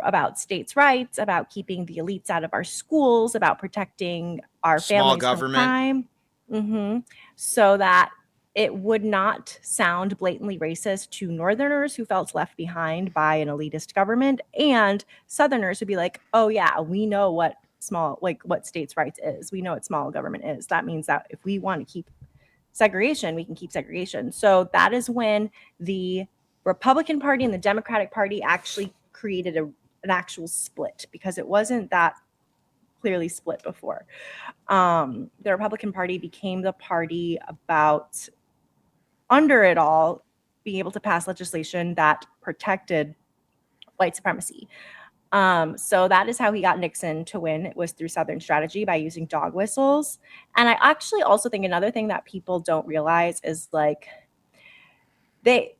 about states' rights, about keeping the elites out of our schools, about protecting our Small families from government. crime, so that it would not sound blatantly racist to Northerners who felt left behind by an elitist government, and Southerners would be like, oh yeah, we know what what states' rights is. We know what small government is. That means that if we want to keep segregation, we can keep segregation. So that is when the Republican Party and the Democratic Party actually created an actual split because it wasn't that clearly split before. The Republican Party became the party about, under it all, being able to pass legislation that protected white supremacy. So that is how he got Nixon to win. It was through Southern strategy by using dog whistles. And I actually also think another thing that people don't realize is like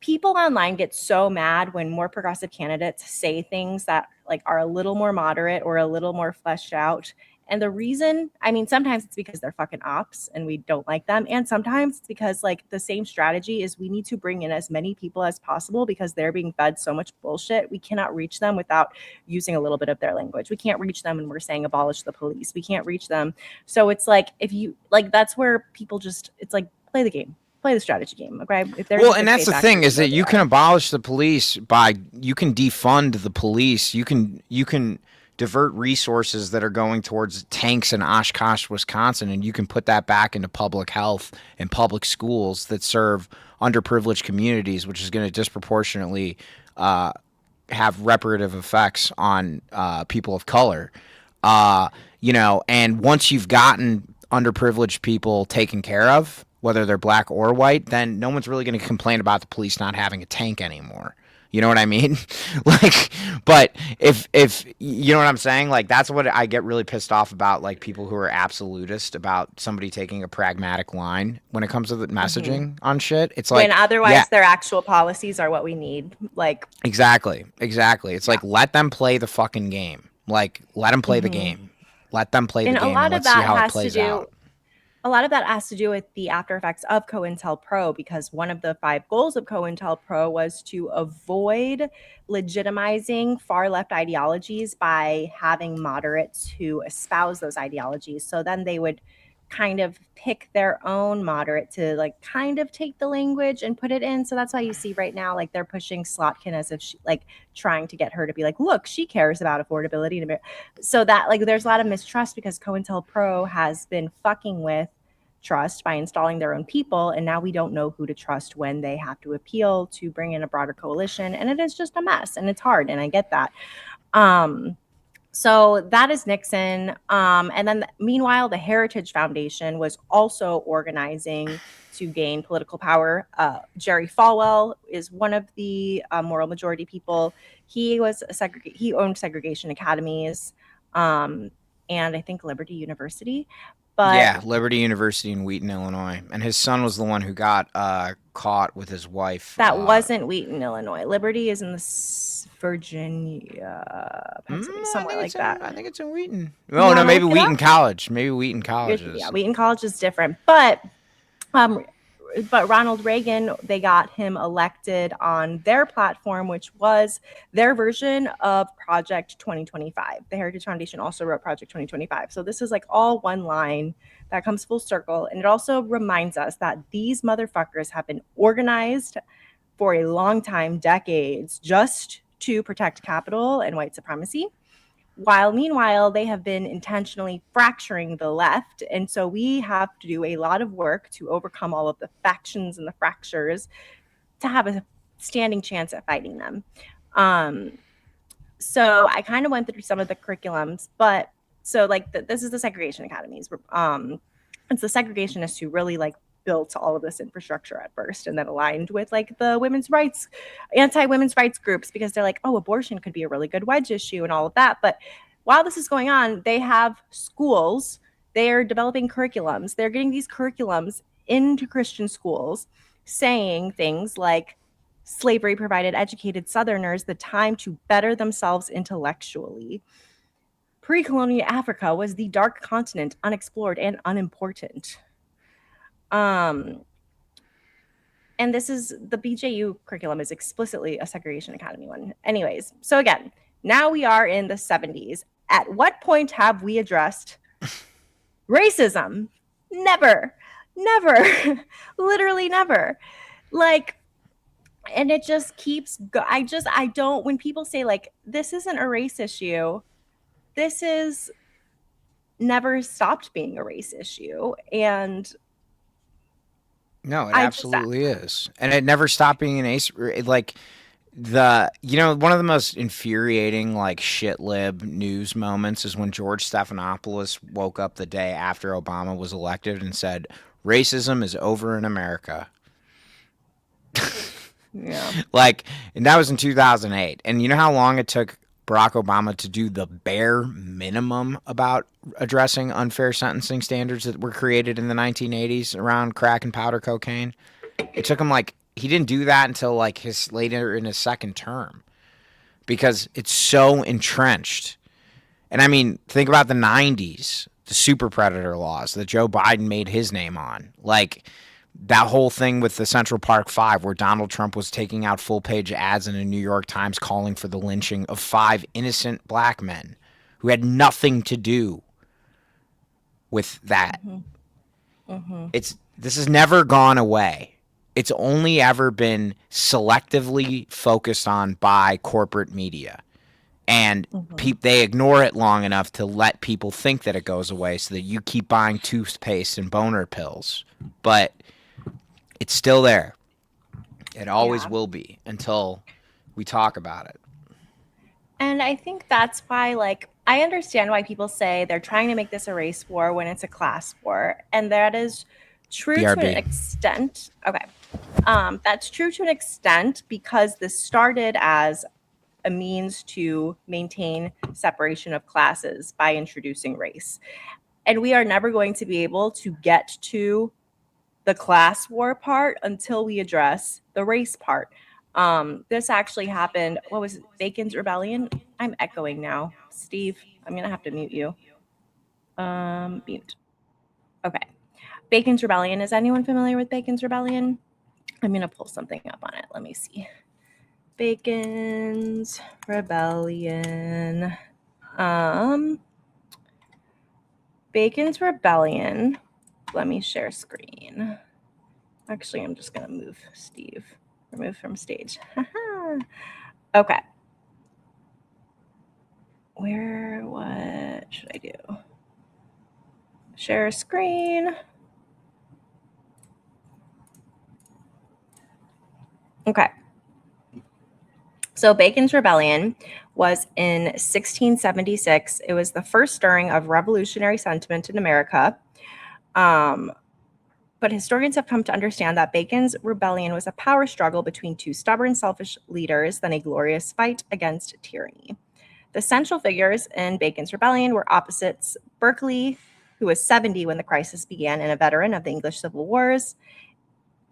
people online get so mad when more progressive candidates say things that like are a little more moderate or a little more fleshed out. And the reason, I mean, sometimes it's because they're fucking ops and we don't like them. And sometimes it's because like the same strategy is we need to bring in as many people as possible because they're being fed so much bullshit. We cannot reach them without using a little bit of their language. We can't reach them when we're saying abolish the police. We can't reach them. So it's like, if you like, that's where people just, it's like, play the game. Play the strategy game, okay? If there's Well, and that's the thing is that you can are. abolish the police by you can defund the police. You can divert resources that are going towards tanks in Oshkosh, Wisconsin, and you can put that back into public health and public schools that serve underprivileged communities, which is going to disproportionately have reparative effects on people of color. And once you've gotten underprivileged people taken care of, whether they're black or white, then no one's really going to complain about the police not having a tank anymore. You know what I mean? Like, but if you know what I'm saying, like that's what I get really pissed off about, like people who are absolutist about somebody taking a pragmatic line when it comes to the messaging on shit. It's like when otherwise their actual policies are what we need. Like exactly. It's like let them play the fucking game. Like let them play the game. Let them play the and game, and let's see how it plays out. A lot of that has to do with the after effects of COINTELPRO, because one of the 5 goals of COINTELPRO was to avoid legitimizing far left ideologies by having moderates who espouse those ideologies. So then they would kind of pick their own moderate to like kind of take the language and put it in. So that's why you see right now, like they're pushing Slotkin as if she, like trying to get her to be like, look, she cares about affordability. So that like there's a lot of mistrust because COINTELPRO has been fucking with trust by installing their own people. And now we don't know who to trust when they have to appeal to bring in a broader coalition. And it is just a mess and it's hard. And I get that. So that is Nixon. And then meanwhile, the Heritage Foundation was also organizing to gain political power. Jerry Falwell is one of the moral majority people. He was he owned segregation academies, and I think Liberty University. But Yeah, Liberty University in Wheaton, Illinois, and his son was the one who got caught with his wife. that wasn't Wheaton, Illinois. Liberty is in the Virginia, Pennsylvania, somewhere like that. I think it's in Wheaton. Oh no, maybe Wheaton College. Maybe Wheaton College is. Yeah, Wheaton College is different, but Ronald Reagan, they got him elected on their platform, which was their version of Project 2025. The Heritage Foundation also wrote Project 2025. So this is like all one line that comes full circle. And it also reminds us that these motherfuckers have been organized for a long time, decades, just to protect capital and white supremacy. While meanwhile, they have been intentionally fracturing the left. And so we have to do a lot of work to overcome all of the factions and the fractures to have a standing chance at fighting them. So I kind of went through some of the curriculums, but so like this is the segregation academies. It's the segregationists who really like built all of this infrastructure at first and then aligned with like the women's rights, anti-women's rights groups, because they're like, oh, abortion could be a really good wedge issue and all of that. But while this is going on, they have schools, they're developing curriculums, they're getting these curriculums into Christian schools saying things like slavery provided educated Southerners the time to better themselves intellectually. Pre-colonial Africa was the dark continent, unexplored and unimportant. And this is the BJU curriculum is explicitly a segregation academy one. Anyways, so again, now we are in the 70s. At what point have we addressed racism? Never, literally never. Like, and it just keeps I don't, when people say like, this isn't a race issue, this is never stopped being a race issue. And no, it absolutely is. And it never stopped being an ace. Like, one of the most infuriating, like, shit lib news moments is when George Stephanopoulos woke up the day after Obama was elected and said, racism is over in America. Yeah. Like, and that was in 2008. And you know how long it took Barack Obama to do the bare minimum about addressing unfair sentencing standards that were created in the 1980s around crack and powder cocaine? It took him he didn't do that until like later in his second term because it's so entrenched. And I mean, think about the 90s, the super predator laws that Joe Biden made his name on. Like, that whole thing with the Central Park Five, where Donald Trump was taking out full-page ads in a New York Times calling for the lynching of 5 innocent black men who had nothing to do with that. Mm-hmm. Mm-hmm. This has never gone away. It's only ever been selectively focused on by corporate media. And they ignore it long enough to let people think that it goes away so that you keep buying toothpaste and boner pills. But it's still there. It always will be until we talk about it. And I think that's why, like, I understand why people say they're trying to make this a race war when it's a class war. And that is true to an extent. Okay. That's true to an extent because this started as a means to maintain separation of classes by introducing race. And we are never going to be able to get to the class war part until we address the race part. This actually happened. What was it? Bacon's Rebellion? I'm echoing now. Steve, I'm going to have to mute you. Mute. Okay. Bacon's Rebellion. Is anyone familiar with Bacon's Rebellion? I'm going to pull something up on it. Let me see. Bacon's Rebellion. Bacon's Rebellion let me share screen. Actually, I'm just going to move Steve. Remove from stage. Okay. What should I do? Share screen. Okay. So Bacon's Rebellion was in 1676. It was the first stirring of revolutionary sentiment in America. But historians have come to understand that Bacon's rebellion was a power struggle between two stubborn, selfish leaders than a glorious fight against tyranny. The central figures in Bacon's rebellion were opposites: Berkeley, who was 70 when the crisis began and a veteran of the English Civil Wars,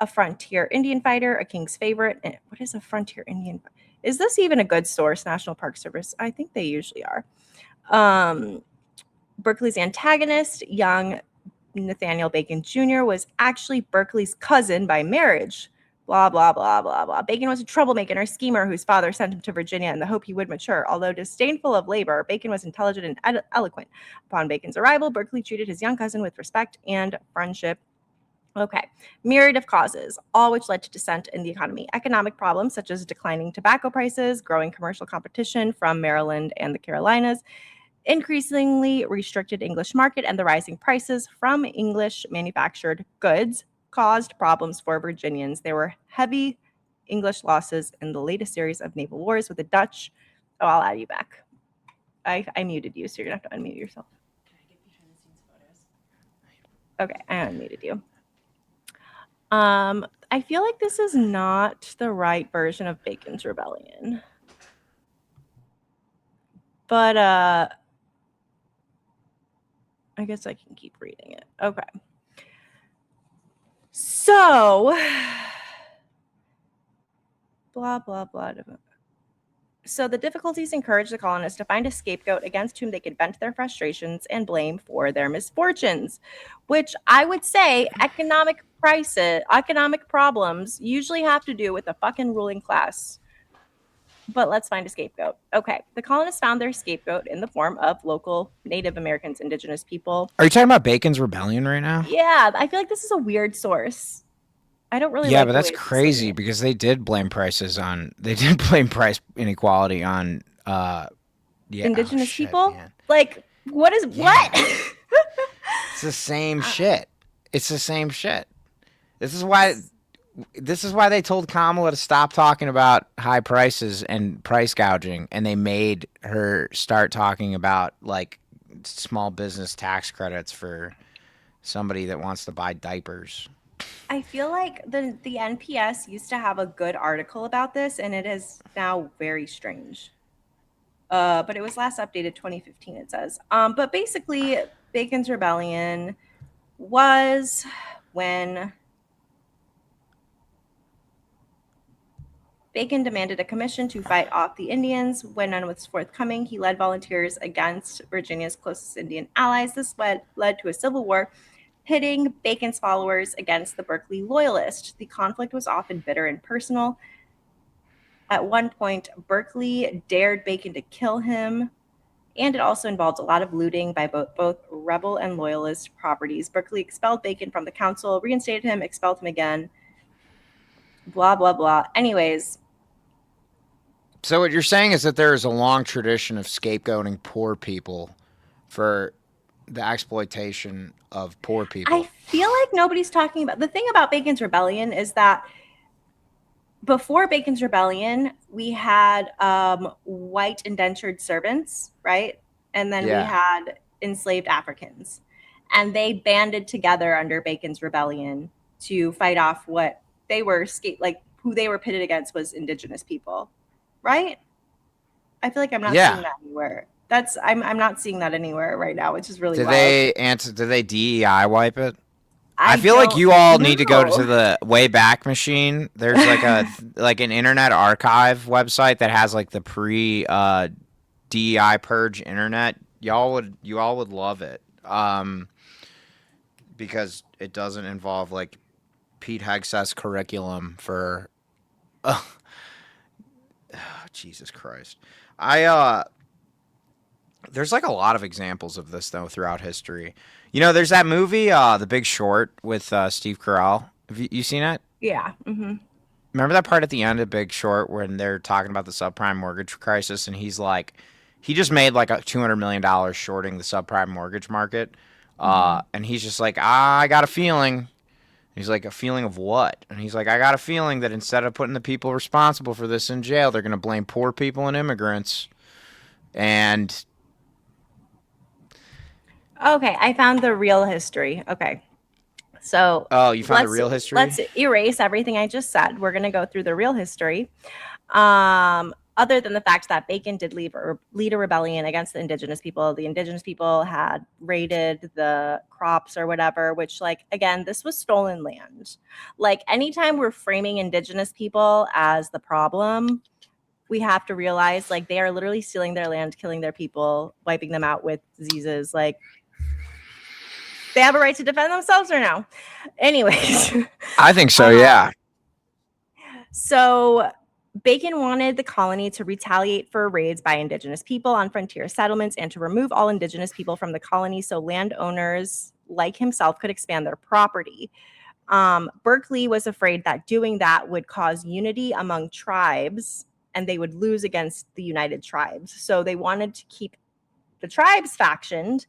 a frontier Indian fighter, a king's favorite. And what is a frontier Indian? Is this even a good source, National Park Service? I think they usually are. Berkeley's antagonist, young Nathaniel Bacon Jr., was actually Berkeley's cousin by marriage. Blah, blah, blah, blah, blah. Bacon was a troublemaker and a schemer whose father sent him to Virginia in the hope he would mature. Although disdainful of labor, Bacon was intelligent and eloquent. Upon Bacon's arrival, Berkeley treated his young cousin with respect and friendship. Okay, myriad of causes, all which led to dissent in the economy. Economic problems such as declining tobacco prices, growing commercial competition from Maryland and the Carolinas, increasingly restricted English market, and the rising prices from English manufactured goods caused problems for Virginians. There were heavy English losses in the latest series of naval wars with the Dutch. Oh, I'll add you back. I muted you, so you're going to have to unmute yourself. Can I get behind the scenes photos? Okay, I unmuted you. I feel like this is not the right version of Bacon's Rebellion. But I guess I can keep reading it. Okay. So, blah, blah, blah. So the difficulties encouraged the colonists to find a scapegoat against whom they could vent their frustrations and blame for their misfortunes, which I would say economic problems usually have to do with a fucking ruling class. But let's find a scapegoat. Okay, the colonists found their scapegoat in the form of local Native Americans, indigenous people. Are you talking about Bacon's Rebellion right now? Yeah, I feel like this is a weird source. I don't really yeah, like but the that's way crazy because they did blame price inequality on indigenous shit, people. man. Like, what? It's the same shit. It's the same shit. This is why they told Kamala to stop talking about high prices and price gouging, and they made her start talking about like small business tax credits for somebody that wants to buy diapers. I feel like the NPS used to have a good article about this, and it is now very strange. But it was last updated 2015, it says. But basically, Bacon's Rebellion was when Bacon demanded a commission to fight off the Indians. When none was forthcoming, he led volunteers against Virginia's closest Indian allies. This led to a civil war, pitting Bacon's followers against the Berkeley loyalists. The conflict was often bitter and personal. At one point, Berkeley dared Bacon to kill him, and it also involved a lot of looting by both rebel and loyalist properties. Berkeley expelled Bacon from the council, reinstated him, expelled him again, blah, blah, blah. Anyways. So what you're saying is that there is a long tradition of scapegoating poor people for the exploitation of poor people. I feel like nobody's talking about the thing about Bacon's Rebellion is that before Bacon's Rebellion, we had white indentured servants, right? And then we had enslaved Africans. And they banded together under Bacon's Rebellion to fight off what they were who they were pitted against was indigenous people, right? I feel like I'm not seeing that anywhere. I'm not seeing that anywhere right now, which is really wild. Did they DEI wipe it? I feel like you all need to go to the Wayback Machine. There's like an Internet Archive website that has like the pre DEI purge internet. You all would love it. Because it doesn't involve like Pete Hegseth's curriculum for Jesus Christ. There's like a lot of examples of this though throughout history. You know, there's that movie, The Big Short, with Steve Carell. Have you seen it? Yeah. Remember that part at the end of Big Short when they're talking about the subprime mortgage crisis, and he's like, he just made like a $200 million shorting the subprime mortgage market, and he's just like, I got a feeling. He's like, a feeling of what? And he's like, I got a feeling that instead of putting the people responsible for this in jail, they're going to blame poor people and immigrants. And Okay, I found the real history. Okay. So oh, you found the let's real history? let's erase everything I just said. We're going to go through the real history. Other than the fact that Bacon did lead a rebellion against the indigenous people. The indigenous people had raided the crops or whatever, which, like, again, this was stolen land. Like, anytime we're framing indigenous people as the problem, we have to realize, like, they are literally stealing their land, killing their people, wiping them out with diseases. Like, they have a right to defend themselves or no? Anyways. I think so, yeah. So Bacon wanted the colony to retaliate for raids by indigenous people on frontier settlements and to remove all indigenous people from the colony so landowners like himself could expand their property. Berkeley was afraid that doing that would cause unity among tribes and they would lose against the united tribes. So they wanted to keep the tribes factioned,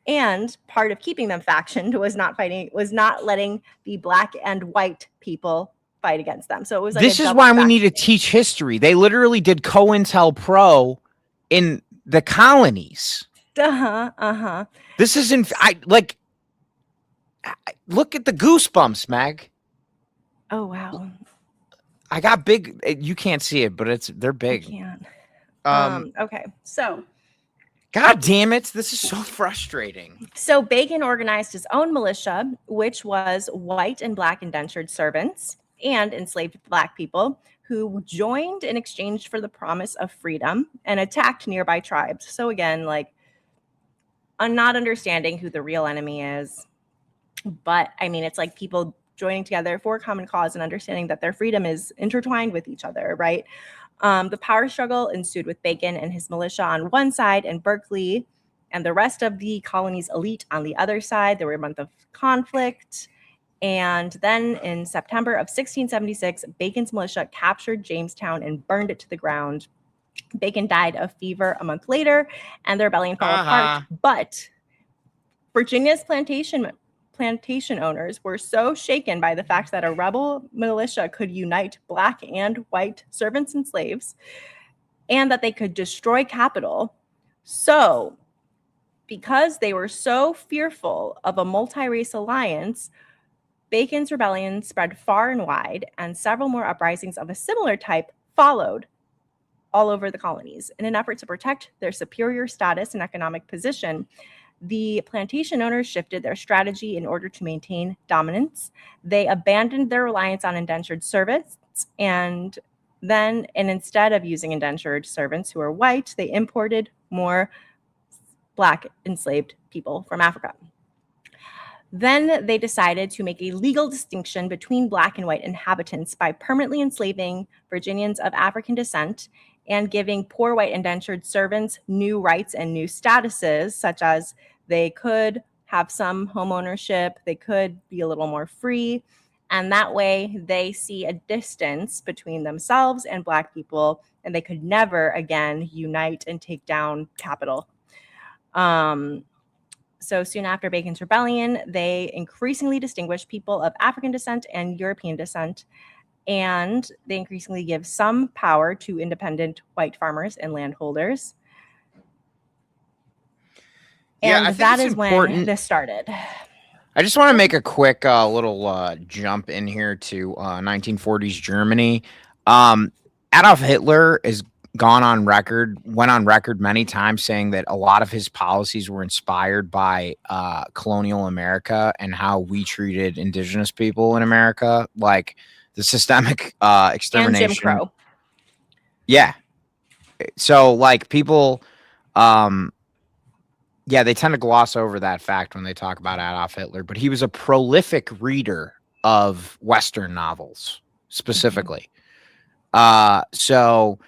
and part of keeping them factioned was not letting the black and white people fight against them. So it was like, this is why we need to teach history. They literally did COINTELPRO in the colonies. This isn't, look at the goosebumps, Meg. Oh, wow. I got big, you can't see it, but they're big. I can't. Okay, so. God damn it, this is so frustrating. So Bacon organized his own militia, which was white and black indentured servants and enslaved black people who joined in exchange for the promise of freedom and attacked nearby tribes. So again, like, I'm not understanding who the real enemy is, but I mean, it's like people joining together for a common cause and understanding that their freedom is intertwined with each other, right? The power struggle ensued with Bacon and his militia on one side and Berkeley and the rest of the colony's elite on the other side. There were a month of conflict. And then in September of 1676, Bacon's militia captured Jamestown and burned it to the ground. Bacon died of fever a month later, and the rebellion fell apart. But Virginia's plantation owners were so shaken by the fact that a rebel militia could unite black and white servants and slaves, and that they could destroy capital. So, because they were so fearful of a multi-race alliance, Bacon's rebellion spread far and wide, and several more uprisings of a similar type followed all over the colonies. In an effort to protect their superior status and economic position, the plantation owners shifted their strategy in order to maintain dominance. They abandoned their reliance on indentured servants, and instead of using indentured servants who are white, they imported more black enslaved people from Africa. Then they decided to make a legal distinction between black and white inhabitants by permanently enslaving Virginians of African descent and giving poor white indentured servants new rights and new statuses, such as they could have some home ownership, they could be a little more free, and that way they see a distance between themselves and black people, and they could never again unite and take down capital. So soon after Bacon's rebellion, they increasingly distinguish people of African descent and European descent, and they increasingly give some power to independent white farmers and landholders. And yeah, that is when this started. I just want to make a quick little jump in here to 1940s Germany. Adolf Hitler went on record many times saying that a lot of his policies were inspired by colonial America and how we treated indigenous people in America, like the systemic extermination. And Jim Crow. Yeah. So, like, people, they tend to gloss over that fact when they talk about Adolf Hitler, but he was a prolific reader of Western novels, specifically. So,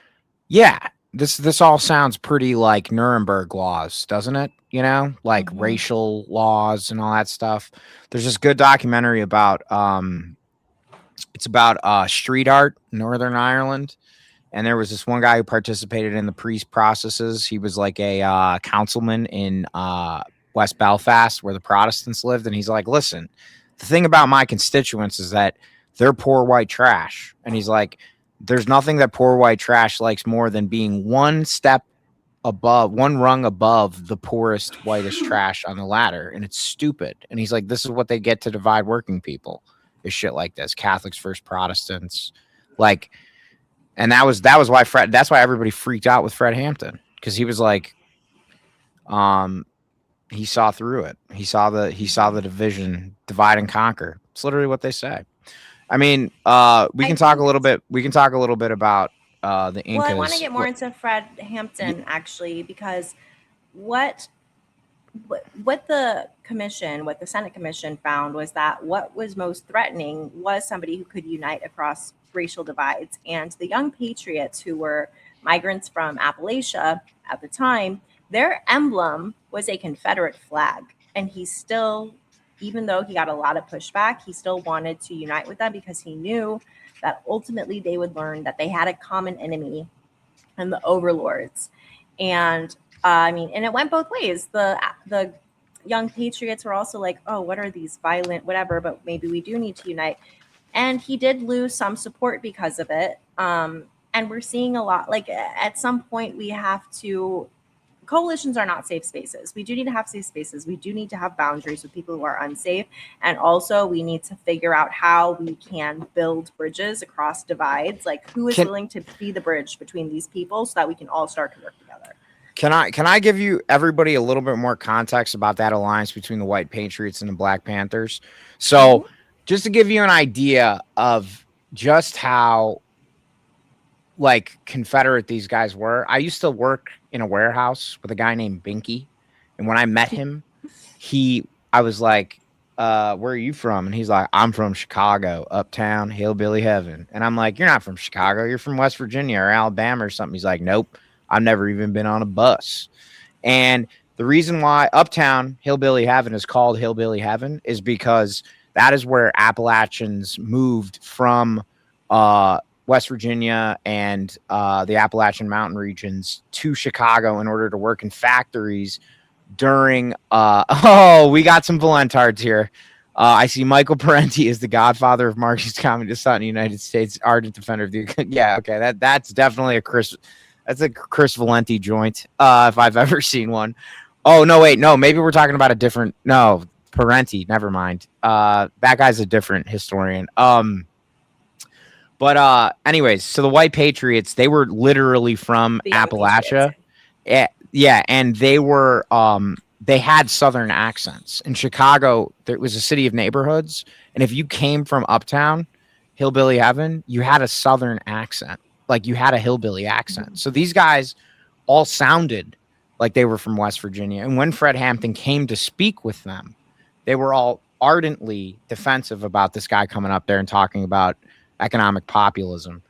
yeah, this all sounds pretty like Nuremberg laws, doesn't it? You know, like Mhm. racial laws and all that stuff. There's this good documentary about it's about street art in Northern Ireland. And there was this one guy who participated in the peace processes. He was like a councilman in West Belfast where the Protestants lived. And he's like, listen, the thing about my constituents is that they're poor white trash. And he's like, there's nothing that poor white trash likes more than being one step above, one rung above the poorest, whitest trash on the ladder. And it's stupid. And he's like, this is what they get to divide working people is shit like this. Catholics versus Protestants. Like, and that was why that's why everybody freaked out with Fred Hampton, because he was like, he saw through it. He saw the division, divide and conquer. It's literally what they say. I mean, we can talk a little bit. We can talk a little bit about the Incas. Well, I want to get more into Fred Hampton actually, because what the commission, what the Senate Commission found was that what was most threatening was somebody who could unite across racial divides. And the Young Patriots, who were migrants from Appalachia at the time, their emblem was a Confederate flag. And he still, even though he got a lot of pushback, he still wanted to unite with them because he knew that ultimately they would learn that they had a common enemy and the overlords. And I mean, and it went both ways. The Young Patriots were also like, oh, what are these violent, whatever, but maybe we do need to unite. And he did lose some support because of it. And we're seeing a lot, like at some point we have to, coalitions are not safe spaces. We do need to have safe spaces. We do need to have boundaries with people who are unsafe. And also we need to figure out how we can build bridges across divides. Like who is willing to be the bridge between these people so that we can all start to work together. Can I give you everybody a little bit more context about that alliance between the White Patriots and the Black Panthers? So just to give you an idea of just how like Confederate these guys were, I used to work in a warehouse with a guy named Binky. And when I met him, I was like, where are you from? And he's like, I'm from Chicago, uptown, hillbilly heaven. And I'm like, you're not from Chicago. You're from West Virginia or Alabama or something. He's like, nope, I've never even been on a bus. And the reason why uptown hillbilly heaven is called hillbilly heaven is because that is where Appalachians moved from West Virginia and the Appalachian Mountain regions to Chicago in order to work in factories during we got some Valentards here. I see Michael Parenti is the godfather of Marxist communist thought in the United States, ardent defender of the yeah, okay, that's definitely a Chris Valenti joint, if I've ever seen one. Oh no, wait, no, maybe we're talking about a different Parenti, never mind. That guy's a different historian. But anyways, so the White Patriots, they were literally from Appalachia. Yeah, and they were they had Southern accents. In Chicago, there was a city of neighborhoods, and if you came from uptown, hillbilly heaven, you had a Southern accent. Like you had a hillbilly accent. So these guys all sounded like they were from West Virginia. And when Fred Hampton came to speak with them, they were all ardently defensive about this guy coming up there and talking about economic populism.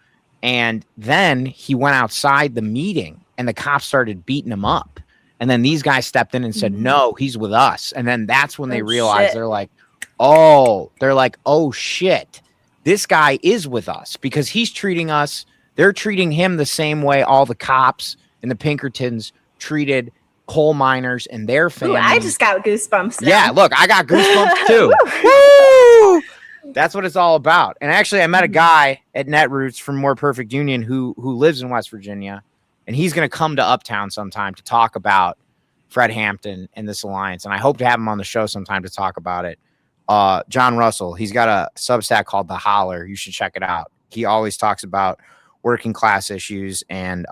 And then he went outside the meeting and the cops started beating him up. And then these guys stepped in and said, no, he's with us. And then that's when they realized shit. They're like, oh shit, this guy is with us because he's treating us. They're treating him the same way all the cops and the Pinkertons treated coal miners and their families. Ooh, I just got goosebumps now. Yeah, look, I got goosebumps too. Woo! That's what it's all about. And actually, I met a guy at Netroots from More Perfect Union who lives in West Virginia, and he's going to come to Uptown sometime to talk about Fred Hampton and this alliance. And I hope to have him on the show sometime to talk about it. John Russell, he's got a Substack called The Holler. You should check it out. He always talks about working class issues. And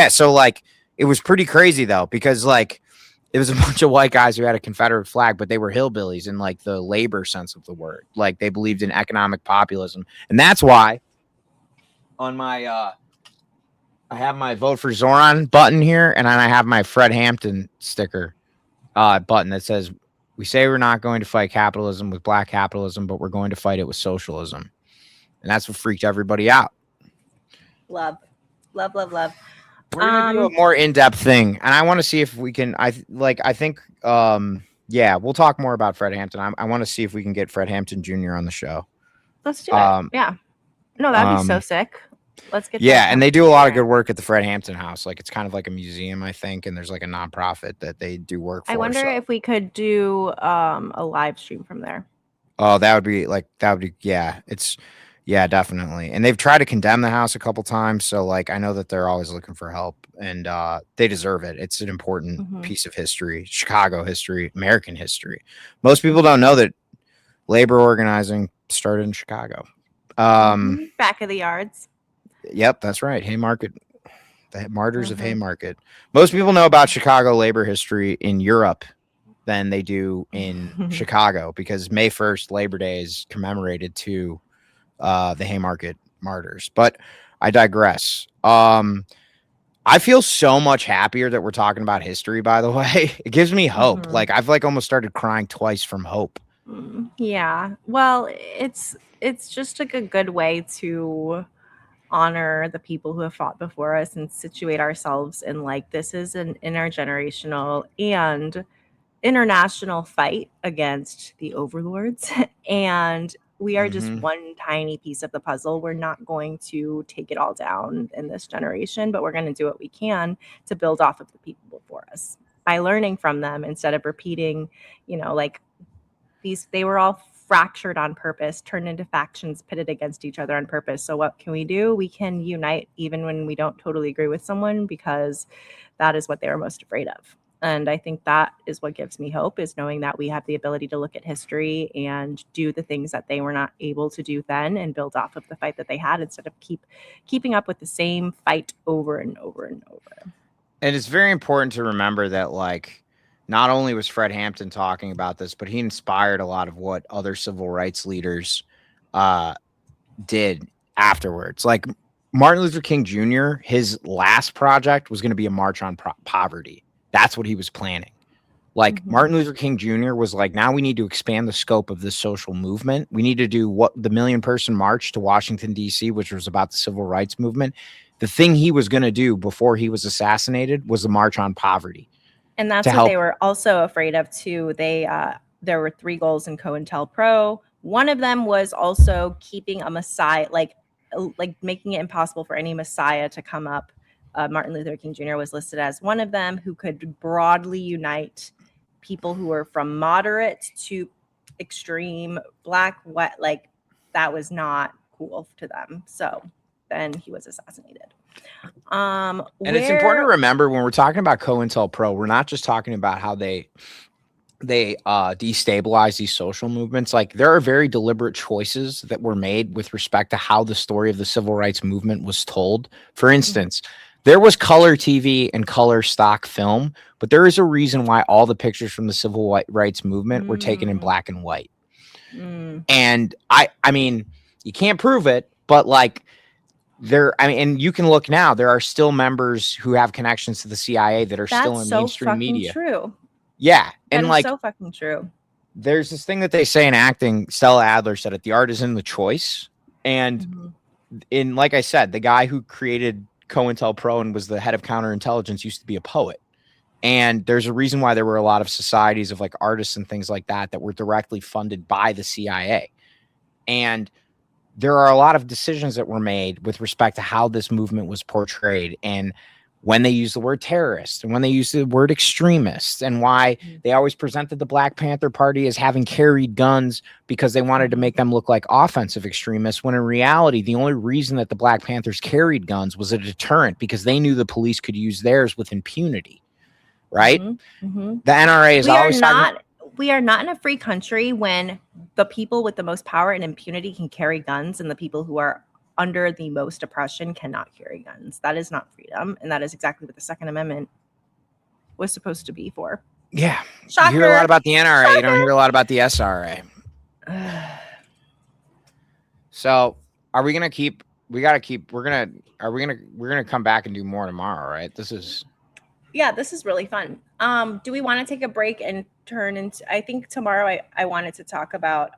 so like it was pretty crazy though, because like it was a bunch of white guys who had a Confederate flag, but they were hillbillies in like the labor sense of the word. Like they believed in economic populism. And that's why on my I have my vote for Zoran button here, and then I have my Fred Hampton sticker button that says, we say we're not going to fight capitalism with black capitalism, but we're going to fight it with socialism. And that's what freaked everybody out. Love, love, love, love. We're gonna do a more in-depth thing, and I want to see if we can. I think. Yeah, we'll talk more about Fred Hampton. I want to see if we can get Fred Hampton Jr. on the show. Let's do it. Um, Yeah. No, that'd be so sick. Let's get Yeah, that and they do a lot of there. good work at the Fred Hampton House. Like it's kind of like a museum, I think, and there's like a nonprofit that they do work for. I wonder so. if we could do a live stream from there. Oh, yeah, definitely. And they've tried to condemn the house a couple times, so like I know that they're always looking for help, and they deserve it. It's an important piece of history, Chicago history, American history. Most people don't know that labor organizing started in Chicago. Back of the yards. Yep, that's right. Haymarket, the martyrs of Haymarket. Most people know about Chicago labor history in Europe than they do in Chicago, because May 1st, Labor Day, is commemorated to the Haymarket martyrs. But I digress. I feel so much happier that we're talking about history, by the way. It gives me hope. Like I've like almost started crying twice from hope. Yeah. Well, it's just like a good way to honor the people who have fought before us and situate ourselves in like this is an intergenerational and international fight against the overlords. And we are just one tiny piece of the puzzle. We're not going to take it all down in this generation, but we're going to do what we can to build off of the people before us by learning from them instead of repeating, like they were all fractured on purpose, turned into factions, pitted against each other on purpose. So what can we do? We can unite even when we don't totally agree with someone, because that is what they were most afraid of. And I think that is what gives me hope, is knowing that we have the ability to look at history and do the things that they were not able to do then and build off of the fight that they had, instead of keeping up with the same fight over and over and over. And it's very important to remember that, like, not only was Fred Hampton talking about this, but he inspired a lot of what other civil rights leaders did afterwards. Like Martin Luther King Jr., his last project was going to be a march on poverty. That's what he was planning. Like Martin Luther King Jr. was like, now we need to expand the scope of this social movement. We need to do what the 1 million person march to Washington, D.C., which was about the civil rights movement. The thing he was going to do before he was assassinated was the march on poverty. And that's what they were also afraid of too. There were 3 goals in COINTELPRO. One of them was also keeping a Messiah, like making it impossible for any Messiah to come up. Martin Luther King Jr. was listed as one of them, who could broadly unite people who were from moderate to extreme, black, white. Like that was not cool to them. So then he was assassinated. And it's important to remember when we're talking about COINTELPRO, we're not just talking about how they destabilize these social movements. Like there are very deliberate choices that were made with respect to how the story of the civil rights movement was told. For instance, there was color TV and color stock film, but there is a reason why all the pictures from the civil rights movement were taken in black and white. And I mean, you can't prove it, but like and you can look now, there are still members who have connections to the CIA that are still in mainstream media. True. Yeah. And like, so fucking true. There's this thing that they say in acting. Stella Adler said it, the art is in the choice. And like I said, the guy who created COINTELPRO and was the head of counterintelligence used to be a poet. And there's a reason why there were a lot of societies of like artists and things like that were directly funded by the CIA. And there are a lot of decisions that were made with respect to how this movement was portrayed, and when they use the word terrorist and when they use the word extremist, and why they always presented the Black Panther Party as having carried guns because they wanted to make them look like offensive extremists, when in reality, the only reason that the Black Panthers carried guns was a deterrent because they knew the police could use theirs with impunity, right? The NRA is always we are not in a free country when the people with the most power and impunity can carry guns and the people who are under the most oppression cannot carry guns. That is not freedom. And that is exactly what the Second Amendment was supposed to be for. Yeah. Shocker. You hear a lot about the NRA. Shocker. You don't hear a lot about the SRA. So are we going to we're going to come back and do more tomorrow, right? This is really fun. Do we want to take a break and turn into, I think tomorrow I wanted to talk about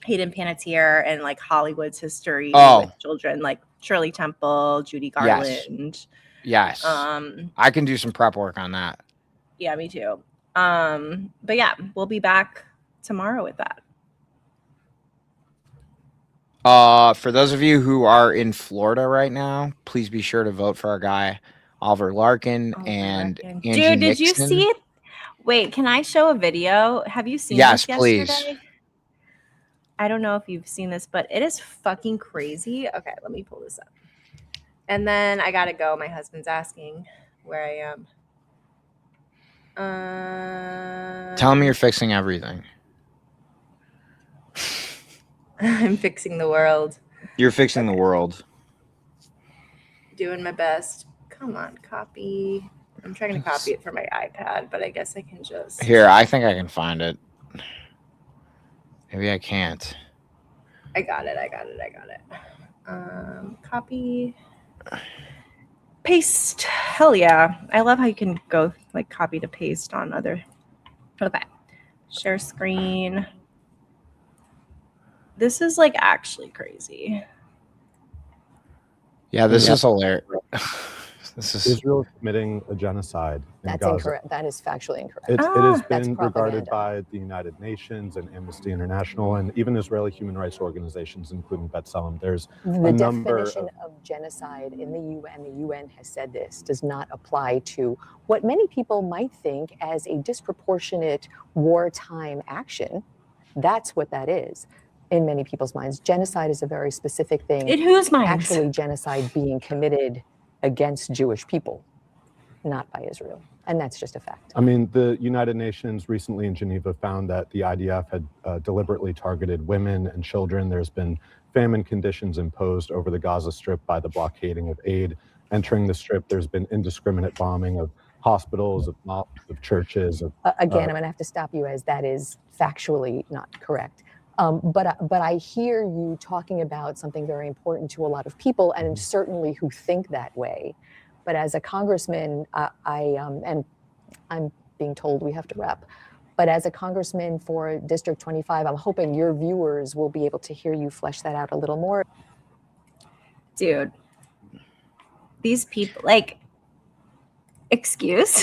Hayden Panettiere and like Hollywood's history with children, like Shirley Temple, Judy Garland. Yes. I can do some prep work on that. Yeah, me too. But yeah, we'll be back tomorrow with that. For those of you who are in Florida right now, please be sure to vote for our guy Oliver Larkin and Angie Dude, did you Nixon. see it? Wait, can I show a video? Have you seen Yes, this please. yesterday? I don't know if you've seen this, but it is fucking crazy. Okay, let me pull this up. And then I gotta go. My husband's asking where I am. Tell him you're fixing everything. I'm fixing the world. You're fixing the world. Doing my best. Come on, copy. I'm trying to copy it from my iPad, but I guess I can just. Here, I think I can find it. Maybe I can't. I got it. Copy. Paste. Hell yeah. I love how you can go like copy to paste on other. Okay. Share screen. This is like actually crazy. Yeah, this is hilarious. This is Israel committing a genocide. That's Gaza. incorrect. That is factually incorrect. It has That's been regarded propaganda. by the United Nations and Amnesty International and even Israeli human rights organizations, including B'Tselem. There's The a number definition of genocide in the UN, the UN has said this, does not apply to what many people might think as a disproportionate wartime action. That's what that is in many people's minds. Genocide is a very specific thing. In whose minds? Actually, genocide being committed against Jewish people, not by Israel. And that's just a fact. I mean, the United Nations recently in Geneva found that the IDF had deliberately targeted women and children. There's been famine conditions imposed over the Gaza Strip by the blockading of aid entering the Strip. There's been indiscriminate bombing of hospitals, of mosques, of churches. Again, I'm going to have to stop you as that is factually not correct. But I hear you talking about something very important to a lot of people, and certainly who think that way. But as a congressman, and I'm being told we have to wrap. But as a congressman for District 25, I'm hoping your viewers will be able to hear you flesh that out a little more. Dude, these people, like, excuse?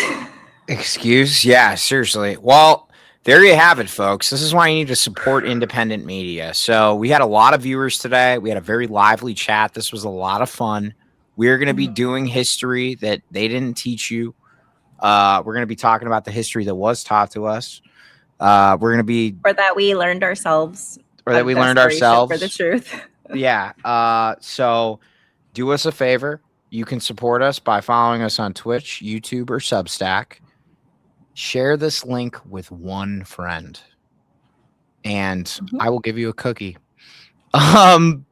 Yeah, seriously. Well, there you have it, folks. This is why you need to support independent media. So we had a lot of viewers today. We had a very lively chat. This was a lot of fun. We're going to be doing history that they didn't teach you. We're going to be talking about the history that was taught to us. We're going to be... Or that we learned ourselves. Or that we learned ourselves. For the truth. Yeah. So do us a favor. You can support us by following us on Twitch, YouTube, or Substack. Share this link with one friend, and I will give you a cookie. Meg,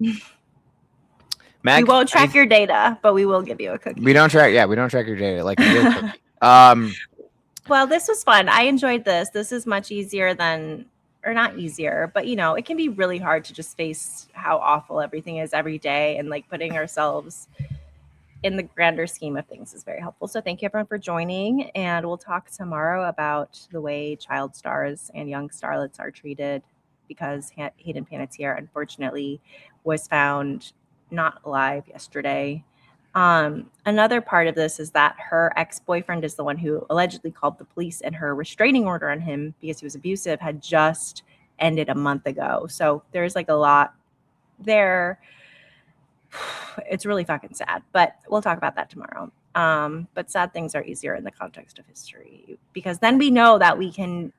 we won't track your data, but we will give you a cookie. We don't track your data like a real cookie. Well, this was fun. I enjoyed this. This is much easier than, or not easier, but you know, it can be really hard to just face how awful everything is every day, and like putting ourselves in the grander scheme of things is very helpful. So thank you everyone for joining, and we'll talk tomorrow about the way child stars and young starlets are treated, because Hayden Panettiere unfortunately was found not alive yesterday. Another part of this is that her ex-boyfriend is the one who allegedly called the police, and her restraining order on him because he was abusive had just ended a month ago. So there's like a lot there. It's really fucking sad, but we'll talk about that tomorrow. But sad things are easier in the context of history, because then we know that we can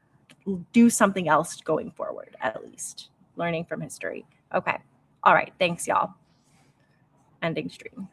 do something else going forward, at least learning from history. Okay. All right. Thanks, y'all. Ending stream.